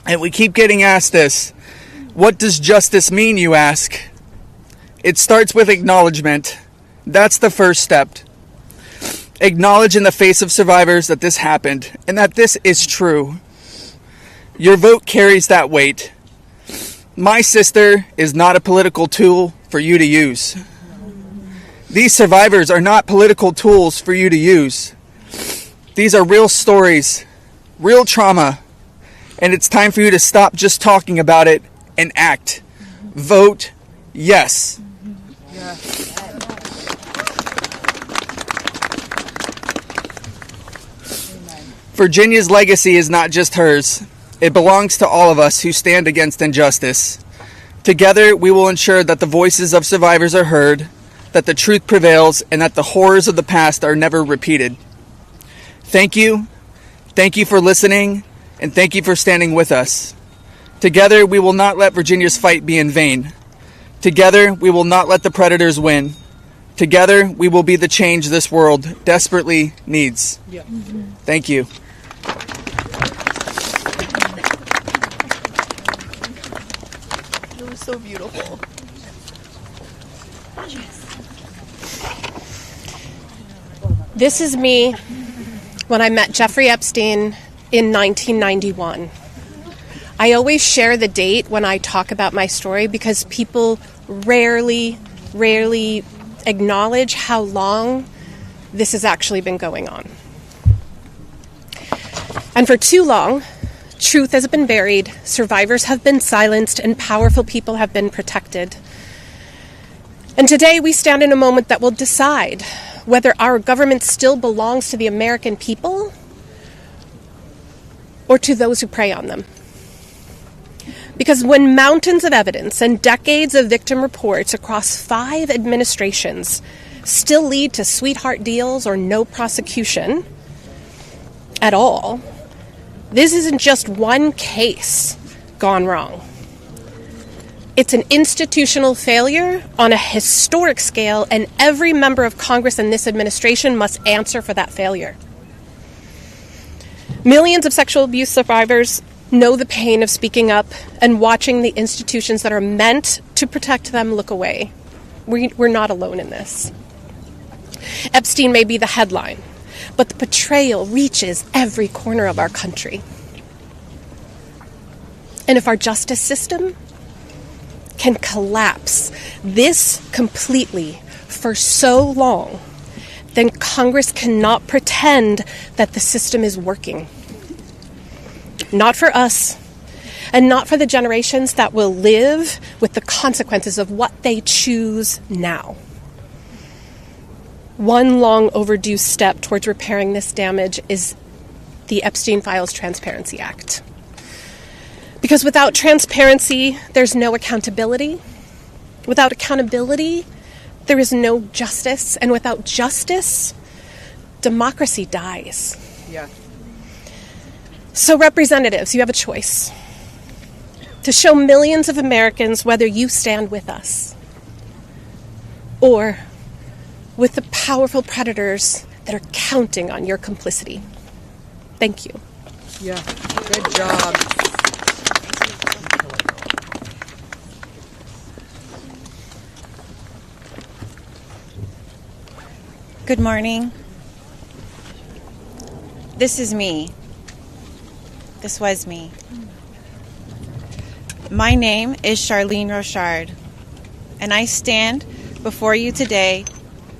And we keep getting asked this. What does justice mean, you ask? It starts with acknowledgement. That's the first step. Acknowledge in the face of survivors that this happened and that this is true. Your vote carries that weight. My sister is not a political tool for you to use. These survivors are not political tools for you to use. These are real stories, real trauma, and it's time for you to stop just talking about it and act. Vote yes. Virginia's legacy is not just hers. It belongs to all of us who stand against injustice. Together, we will ensure that the voices of survivors are heard, that the truth prevails, and that the horrors of the past are never repeated. Thank you. Thank you for listening, and thank you for standing with us. Together, we will not let Virginia's fight be in vain. Together, we will not let the predators win. Together, we will be the change this world desperately needs. Thank you. It was so beautiful. This is me when I met Jeffrey Epstein in 1991. I always share the date when I talk about my story because people rarely acknowledge how long this has actually been going on. And for too long, truth has been buried, survivors have been silenced, and powerful people have been protected. And today we stand in a moment that will decide whether our government still belongs to the American people or to those who prey on them. Because when mountains of evidence and decades of victim reports across 5 administrations still lead to sweetheart deals or no prosecution at all, this isn't just one case gone wrong. It's an institutional failure on a historic scale, and every member of Congress in this administration must answer for that failure. Millions of sexual abuse survivors know the pain of speaking up and watching the institutions that are meant to protect them look away. We're not alone in this. Epstein may be the headline, but the betrayal reaches every corner of our country. And if our justice system can collapse this completely for so long, then Congress cannot pretend that the system is working. Not for us, and not for the generations that will live with the consequences of what they choose now. One long overdue step towards repairing this damage is the Epstein Files Transparency Act. Because without transparency, there's no accountability. Without accountability, there is no justice. And without justice, democracy dies. Yeah. So representatives, you have a choice. To show millions of Americans whether you stand with us or with the powerful predators that are counting on your complicity. Thank you. Yeah, good job. Good morning. This is me. This was me. My name is Charlene Rochard, and I stand before you today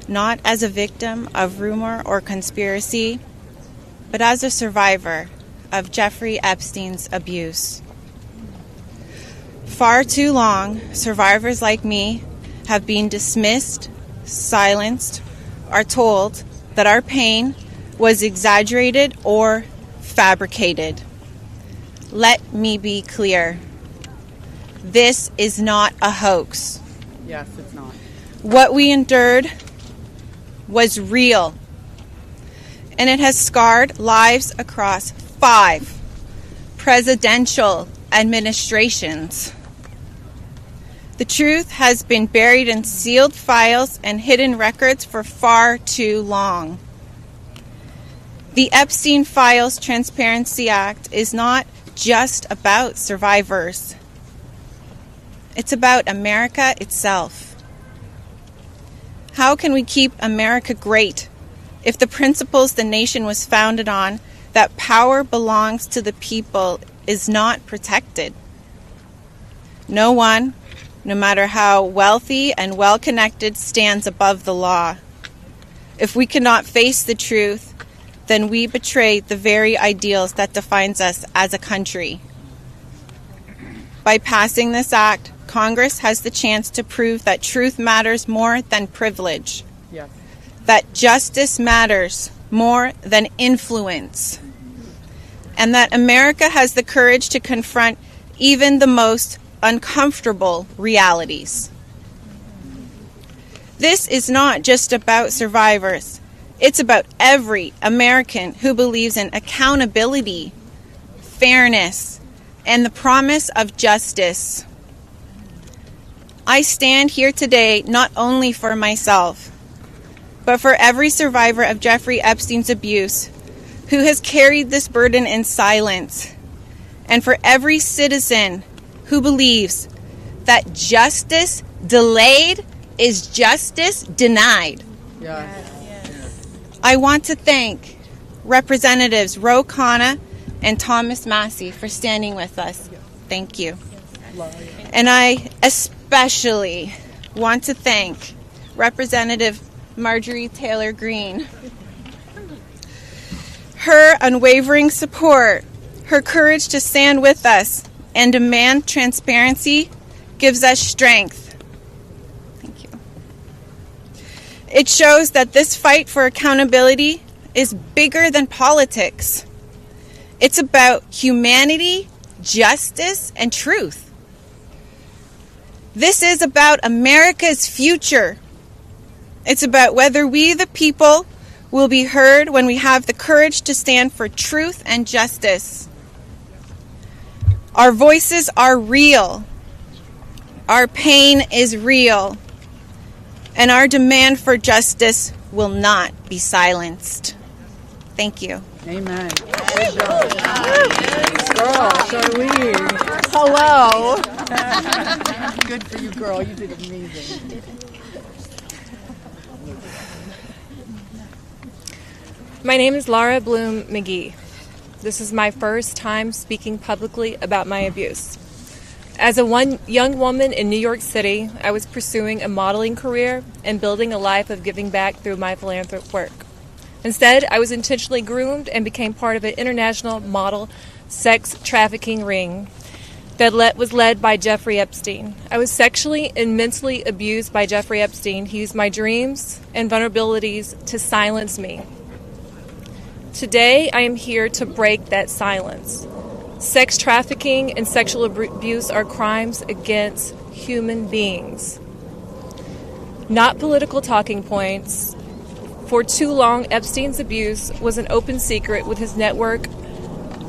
not as a victim of rumor or conspiracy, but as a survivor of Jeffrey Epstein's abuse. Far too long, survivors like me have been dismissed, silenced, are told that our pain was exaggerated or fabricated. Let me be clear. This is not a hoax. Yes, it's not. What we endured was real, and it has scarred lives across 5 presidential administrations. The truth has been buried in sealed files and hidden records for far too long. The Epstein Files Transparency Act is not just about survivors. It's about America itself. How can we keep America great if the principles the nation was founded on, that power belongs to the people, is not protected? No one, no matter how wealthy and well-connected, stands above the law. If we cannot face the truth, then we betray the very ideals that defines us as a country. By passing this act, Congress has the chance to prove that truth matters more than privilege. Yes. That justice matters more than influence. And that America has the courage to confront even the most uncomfortable realities. This is not just about survivors. It's about every American who believes in accountability, fairness, and the promise of justice. I stand here today not only for myself, but for every survivor of Jeffrey Epstein's abuse who has carried this burden in silence, and for every citizen who believes that justice delayed is justice denied. Yes. I want to thank Representatives Khanna and Thomas Massie for standing with us. Thank you. And I especially want to thank Representative Marjorie Taylor Greene. Her unwavering support, her courage to stand with us and demand transparency gives us strength. Thank you. It shows that this fight for accountability is bigger than politics. It's about humanity, justice, and truth. This is about America's future. It's about whether we, the people, will be heard when we have the courage to stand for truth and justice. Our voices are real. Our pain is real. And our demand for justice will not be silenced. Thank you. Amen. Good job. Girl, Charlene. Hello. Good for you, girl. You did amazing. My name is Laura Bloom McGee. This is my first time speaking publicly about my abuse. As a young woman in New York City, I was pursuing a modeling career and building a life of giving back through my philanthropic work. Instead, I was intentionally groomed and became part of an international model sex trafficking ring that was led by Jeffrey Epstein. I was sexually and mentally abused by Jeffrey Epstein. He used my dreams and vulnerabilities to silence me. Today, I am here to break that silence. Sex trafficking and sexual abuse are crimes against human beings, not political talking points. For too long, Epstein's abuse was an open secret, with his network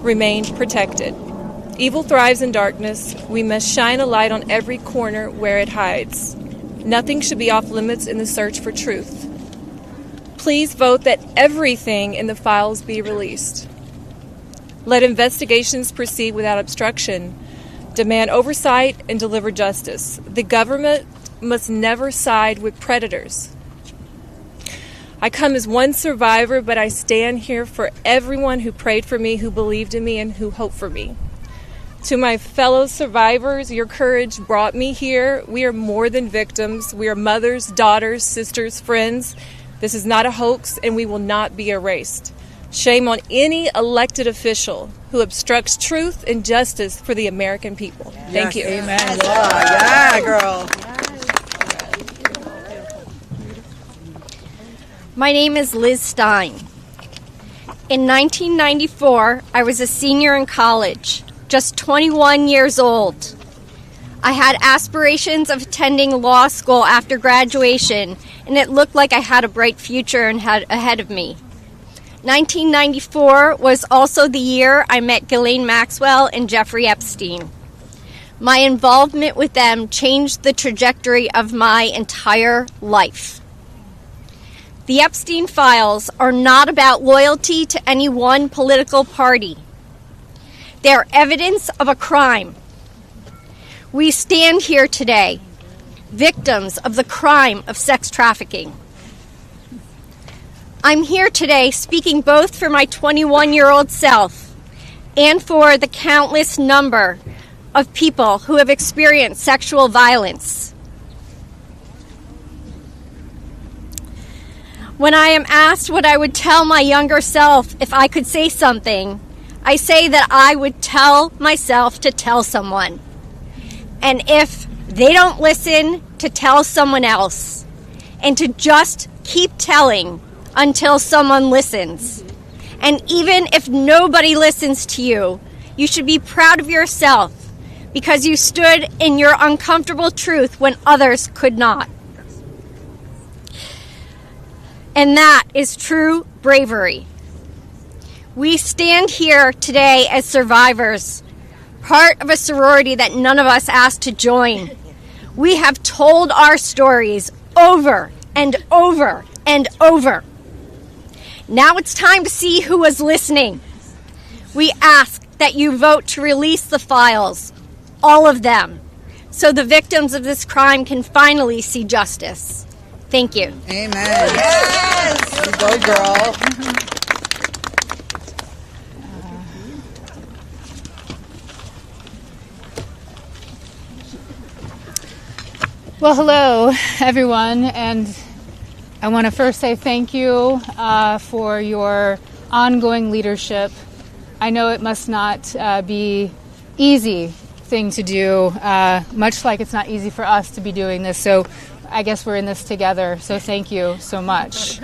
remained protected. Evil thrives in darkness. We must shine a light on every corner where it hides. Nothing should be off limits in the search for truth. Please vote that everything in the files be released. Let investigations proceed without obstruction. Demand oversight and deliver justice. The government must never side with predators. I come as one survivor, but I stand here for everyone who prayed for me, who believed in me, and who hoped for me. To my fellow survivors, your courage brought me here. We are more than victims. We are mothers, daughters, sisters, friends. This is not a hoax, and we will not be erased. Shame on any elected official who obstructs truth and justice for the American people. Thank you. Amen. Yeah, girl. My name is Liz Stein. In 1994, I was a senior in college, just 21 years old. I had aspirations of attending law school after graduation, and it looked like I had a bright future ahead of me. 1994 was also the year I met Ghislaine Maxwell and Jeffrey Epstein. My involvement with them changed the trajectory of my entire life. The Epstein files are not about loyalty to any one political party. They are evidence of a crime. We stand here today, victims of the crime of sex trafficking. I'm here today speaking both for my 21-year-old self and for the countless number of people who have experienced sexual violence. When I am asked what I would tell my younger self if I could say something, I say that I would tell myself to tell someone. And if they don't listen, to tell someone else. And to just keep telling until someone listens. And even if nobody listens to you, you should be proud of yourself because you stood in your uncomfortable truth when others could not. And that is true bravery. We stand here today as survivors, part of a sorority that none of us asked to join. We have told our stories over and over and over. Now it's time to see who was listening. We ask that you vote to release the files, all of them, so the victims of this crime can finally see justice. Thank you. Amen. Yes! You go, girl. Well, hello, everyone, and I want to first say thank you for your ongoing leadership. I know it must not be easy thing to do, much like it's not easy for us to be doing this, so I guess we're in this together, so thank you so much.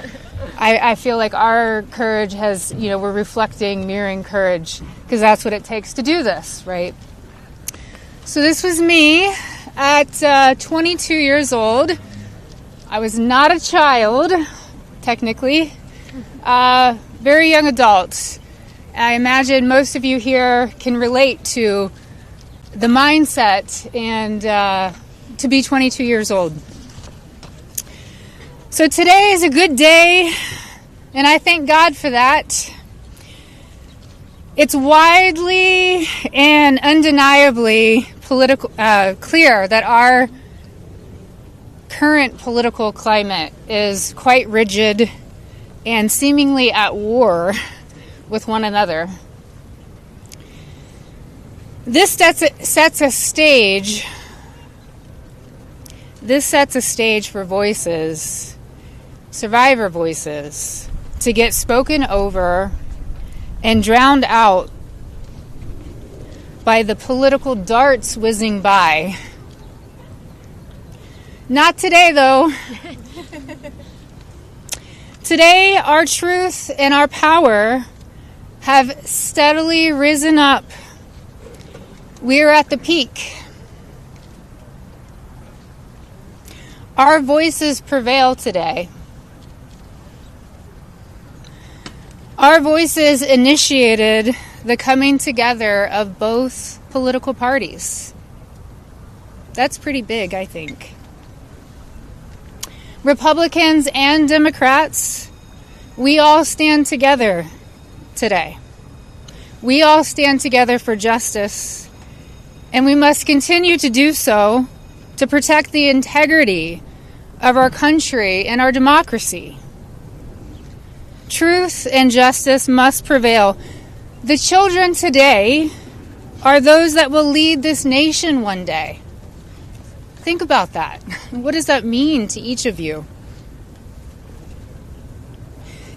I feel like our courage has, we're reflecting, mirroring courage, because that's what it takes to do this, right? So this was me at 22 years old. I was not a child, technically, very young adult. I imagine most of you here can relate to the mindset and to be 22 years old. So today is a good day, and I thank God for that. It's widely and undeniably clear that our current political climate is quite rigid and seemingly at war with one another. This sets a stage. This sets a stage for voices, survivor voices, to get spoken over and drowned out by the political darts whizzing by. Not today, though. Today, our truth and our power have steadily risen up. We are at the peak. Our voices prevail today. Our voices initiated the coming together of both political parties. That's pretty big, I think. Republicans and Democrats, we all stand together today. We all stand together for justice, and we must continue to do so to protect the integrity of our country and our democracy. Truth and justice must prevail. The children today are those that will lead this nation one day. Think about that. What does that mean to each of you?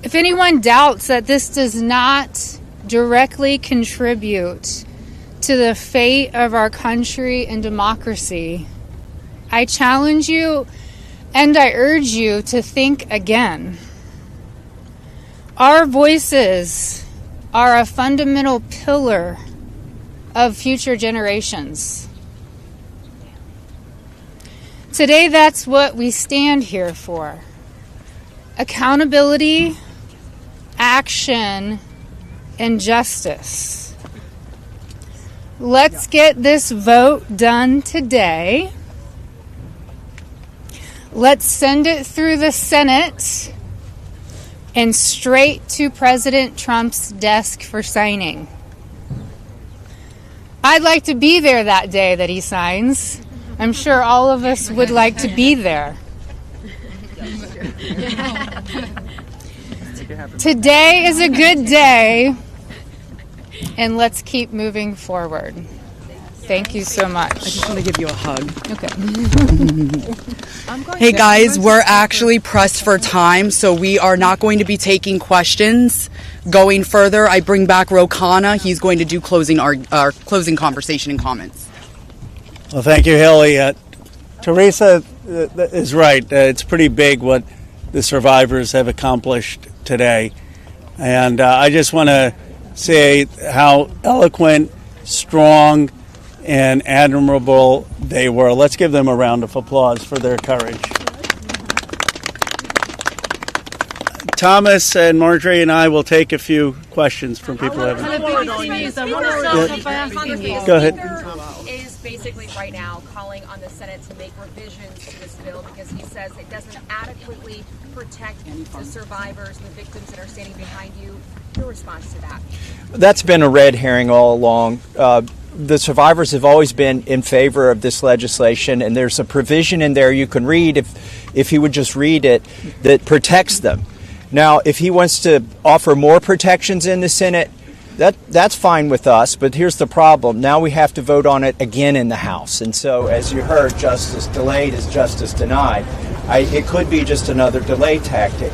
If anyone doubts that this does not directly contribute to the fate of our country and democracy, I challenge you and I urge you to think again. Our voices are a fundamental pillar of future generations. Today, that's what we stand here for. Accountability, action, and justice. Let's get this vote done today. Let's send it through the Senate and straight to President Trump's desk for signing. I'd like to be there that day that he signs. I'm sure all of us would like to be there. Today is a good day, and let's keep moving forward. Thank you so much. I just want to give you a hug. Okay. Hey guys, we're actually pressed for time, so we are not going to be taking questions going further. I bring back Khanna. He's going to do our closing conversation and comments. Well, thank you, Haley. Teresa is right. It's pretty big what the survivors have accomplished today. And I just want to say how eloquent, strong, and admirable they were. Let's give them a round of applause for their courage. Thomas and Marjorie and I will take a few questions from people who haven't. Go ahead. Is basically right now calling on the Senate to make revisions to this bill because he says it doesn't adequately protect the survivors and the victims that are standing behind you. Your response to that? That's been a red herring all along. The survivors have always been in favor of this legislation, and there's a provision in there you can read, if he would just read it, that protects them. Now, if he wants to offer more protections in the Senate, that's fine with us, but here's the problem. Now we have to vote on it again in the House. And so, as you heard, justice delayed is justice denied. It could be just another delay tactic.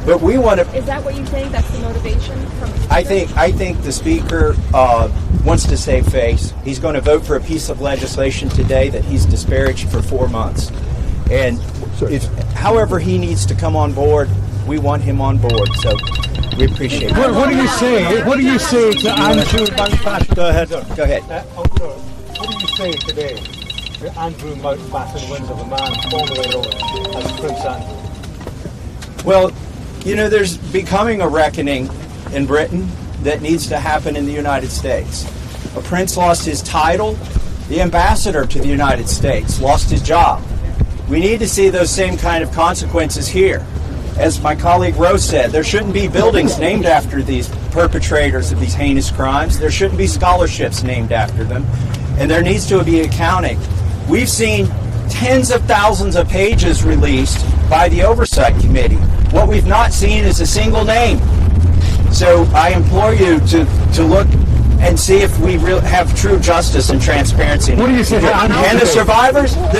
But we want to... Is that what you think? That's the motivation from the Speaker? I think the Speaker wants to save face. He's going to vote for a piece of legislation today that he's disparaged for 4 months. And however he needs to come on board, we want him on board. So we appreciate it. What do you say? What do you say to Andrew Mountbatten? Go ahead. What do you say today to Andrew Mountbatten wins of a man formerly known as Prince Andrew? Well, you know, there's becoming a reckoning in Britain that needs to happen in the United States. A prince lost his title. The ambassador to the United States lost his job. We need to see those same kind of consequences here. As my colleague Rose said, there shouldn't be buildings named after these perpetrators of these heinous crimes. There shouldn't be scholarships named after them. And there needs to be accounting. We've seen tens of thousands of pages released by the Oversight Committee. What we've not seen is a single name. So I implore you to look and see if we have true justice and transparency. What do you say? And the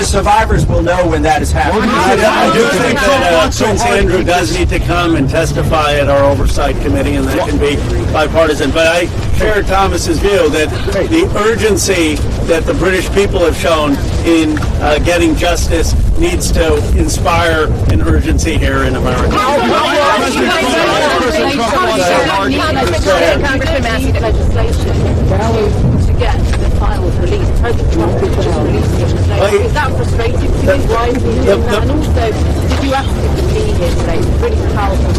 survivors will know when that is happening. I do think that Prince Andrew does need to come and testify at our Oversight Committee, and that can be bipartisan. But I share Thomas's view that the urgency that the British people have shown in getting justice needs to inspire an urgency here in America. Congressman Massie, legislation to get the files released. President Trump just released legislation. Is that frustrating to you? Why is he doing that? And also, did you ask him to be here today? It's really powerful.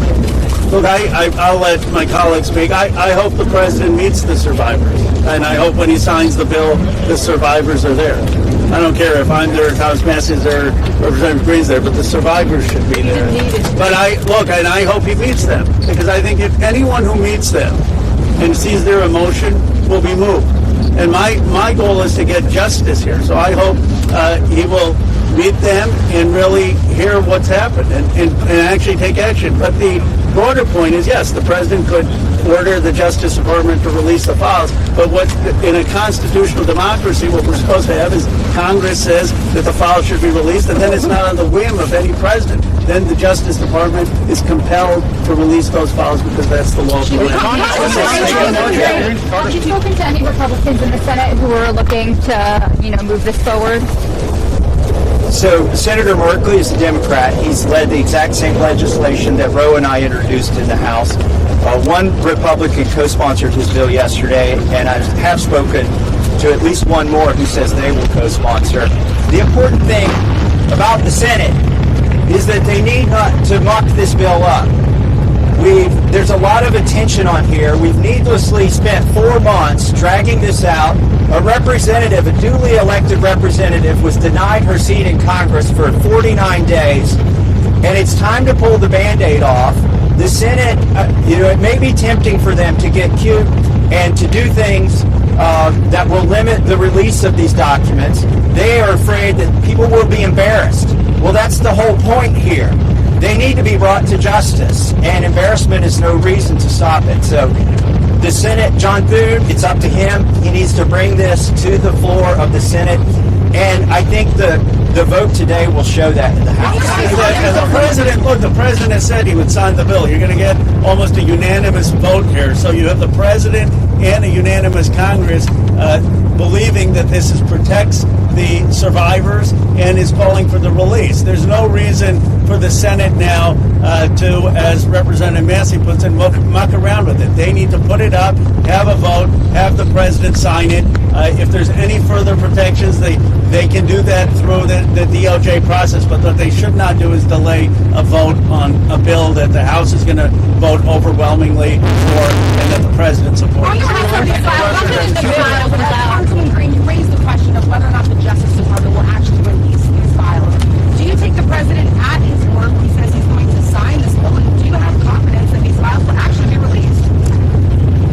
Look, I'll let my colleagues speak. I hope the president meets the survivors, and I hope when he signs the bill, the survivors are there. I don't care if I'm there, Thomas Massie's there, Representative Green's there, but the survivors should be there. But I hope he meets them, because I think if anyone who meets them and sees their emotion will be moved. And my goal is to get justice here. So I hope he will meet them and really hear what's happened and actually take action. But the broader point is, yes, the president could order the Justice Department to release the files. But what in a constitutional democracy, what we're supposed to have is Congress says that the files should be released, and then it's not on the whim of any president. Then the Justice Department is compelled to release those files because that's the law of the land. Have you spoken to any Republicans in the Senate who are looking to, move this forward? So Senator Merkley is a Democrat. He's led the exact same legislation that Roe and I introduced in the House. One Republican co-sponsored his bill yesterday, and I have spoken to at least one more who says they will co-sponsor. The important thing about the Senate is that they need not to muck this bill up. There's a lot of attention on here. We've needlessly spent 4 months dragging this out. A duly elected representative was denied her seat in Congress for 49 days, and it's time to pull the Band-Aid off. The Senate, it may be tempting for them to get cute and to do things that will limit the release of these documents. They are afraid that people will be embarrassed. Well, that's the whole point here. They need to be brought to justice, and embarrassment is no reason to stop it. So the Senate, John Thune, it's up to him. He needs to bring this to the floor of the Senate, and I think the vote today will show that in the House. The president has said he would sign the bill. You're going to get almost a unanimous vote here. So you have the president and a unanimous Congress believing that this protects the survivors and is calling for the release. There's no reason for the Senate now to, as Representative Massie puts it, muck around with it. They need to put it up, have a vote, have the president sign it. If there's any further protections, they can do that through the DOJ process, but what they should not do is delay a vote on a bill that the House is going to vote overwhelmingly for and that the president supports. Congressman Green, you raised the question of whether or not the Justice Department will actually release these files. Do you take the president at his word when he says he's going to sign this bill? And do you have confidence that these files will actually be released?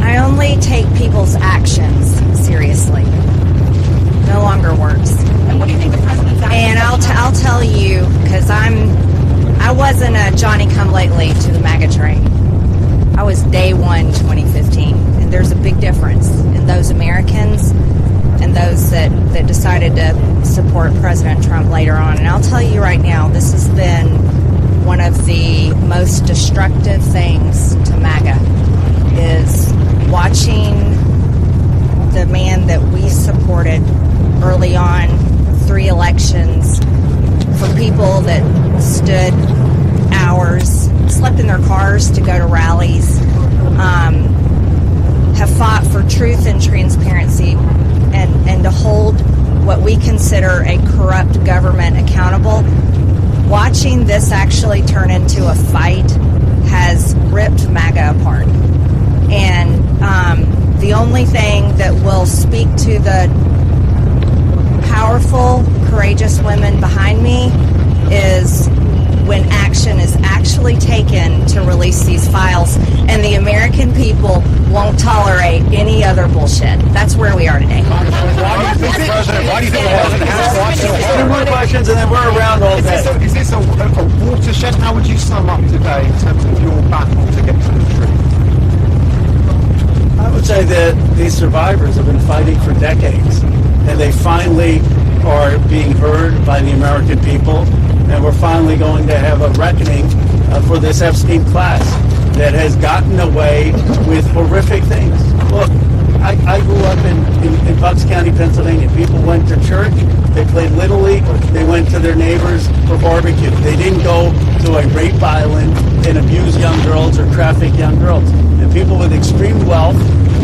I only take people's actions seriously. No longer words. And what do you think the president's actions? And I'll tell you, because I wasn't a Johnny-come-lately to the MAGA train. I was day one 2015, and there's a big difference in those Americans and those that decided to support President Trump later on. And I'll tell you right now, this has been one of the most destructive things to MAGA, is watching the man that we supported early on, 3 elections, for people that stood hours, slept in their cars to go to rallies, have fought for truth and transparency, and to hold what we consider a corrupt government accountable. Watching this actually turn into a fight has ripped MAGA apart. And the only thing that will speak to the powerful, courageous women behind me is when action is actually taken to release these files. and the American people won't tolerate any other bullshit. That's where we are today. Why do you think the president has watched? Two more questions and then we're around all day. Is this a watershed? How would you sum up today in terms of your battle to get to the truth? I would say that these survivors have been fighting for decades, and they finally are being heard by the American people, and we're finally going to have a reckoning for this Epstein class that has gotten away with horrific things. Look, I grew up in Bucks County, Pennsylvania. People went to church, they played Little League, they went to their neighbors for barbecue. They didn't go to a rape island and abuse young girls or traffic young girls. And people with extreme wealth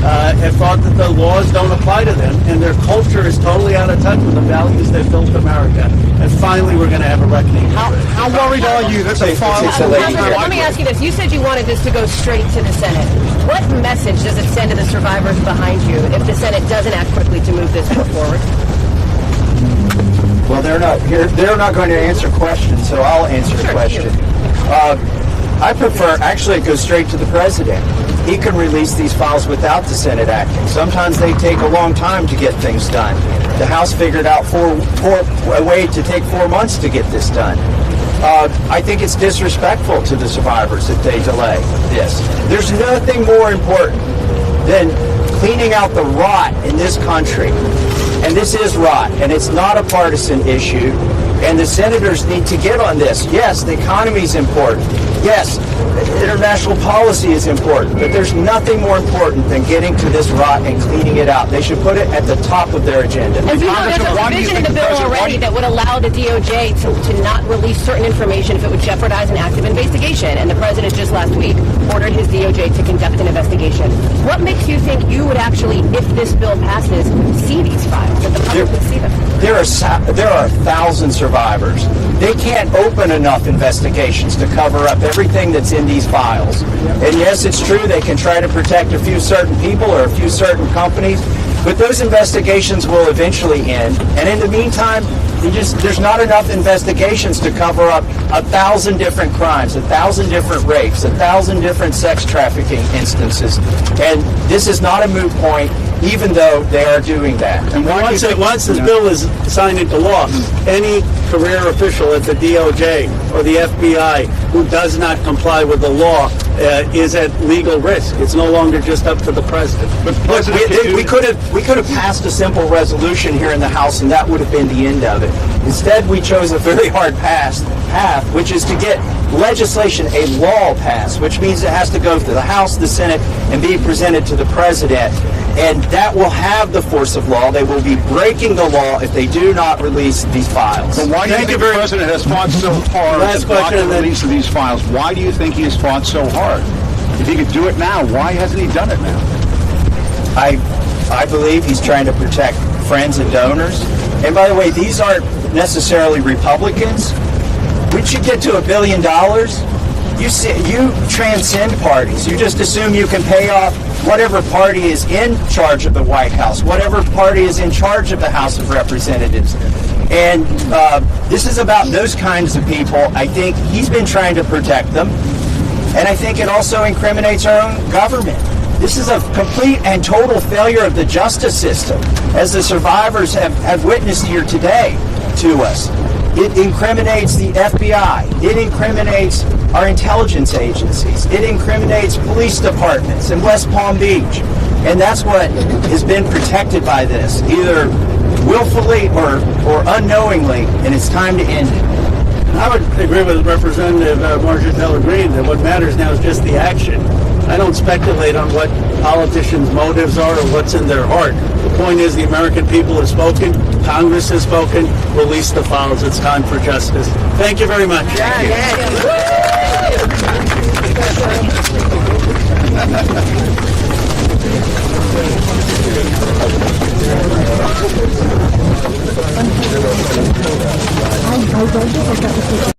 have thought that the laws don't apply to them, and their culture is totally out of touch with the values that built America. And finally, we're going to have a reckoning. How worried are you that the file... Let me ask you this. You said you wanted this to go straight to the Senate. What message does it send to the survivors behind you if the Senate doesn't act quickly to move this bill forward? Well, they're not here. They're not going to answer questions, so I'll answer the question. I prefer, actually, it goes straight to the president. He can release these files without the Senate acting. Sometimes they take a long time to get things done. The House figured out a way to take 4 months to get this done. I think it's disrespectful to the survivors that they delay this. There's nothing more important than cleaning out the rot in this country. And this is rot, and it's not a partisan issue. And the senators need to get on this. Yes, the economy is important. Yes, international policy is important. But there's nothing more important than getting to this rot and cleaning it out. They should put it at the top of their agenda. And you know, there's a provision in the bill already that would allow the DOJ to not release certain information if it would jeopardize an active investigation. And the president just last week ordered his DOJ to conduct an investigation. What makes you think you would actually, if this bill passes, see these files, that the public would see them? There are 1,000 survivors. They can't open enough investigations to cover up everything that's in these files. And yes, it's true they can try to protect a few certain people or a few certain companies, but those investigations will eventually end. And in the meantime, there's not enough investigations to cover up 1,000 different crimes, 1,000 different rapes, 1,000 different sex trafficking instances. And this is not a moot point, even though they are doing that. And once this bill is signed into law, any career official at the DOJ or the FBI who does not comply with the law is at legal risk. It's no longer just up to the president. But we could have passed a simple resolution here in the House, and that would have been the end of it. Instead, we chose a very hard path, which is to get legislation, a law passed, which means it has to go through the House, the Senate, and be presented to the president. And that will have the force of law. They will be breaking the law if they do not release these files. So why do you think the president has fought so hard to block the release of these files? Why do you think he has fought so hard? If he could do it now, why hasn't he done it now? I believe he's trying to protect friends and donors. And by the way, these aren't necessarily Republicans. Once you get to $1 billion, you transcend parties. You just assume you can pay off whatever party is in charge of the White House, whatever party is in charge of the House of Representatives. And this is about those kinds of people. I think he's been trying to protect them. And I think it also incriminates our own government. This is a complete and total failure of the justice system, as the survivors have witnessed here today to us. It incriminates the FBI. It incriminates our intelligence agencies. It incriminates police departments in West Palm Beach. And that's what has been protected by this, either willfully or unknowingly, and it's time to end it. I would agree with Representative Marjorie Taylor Greene that what matters now is just the action. I don't speculate on what politicians' motives are or what's in their heart. The point is the American people have spoken, Congress has spoken, release the files. It's time for justice. Thank you very much. Thank you.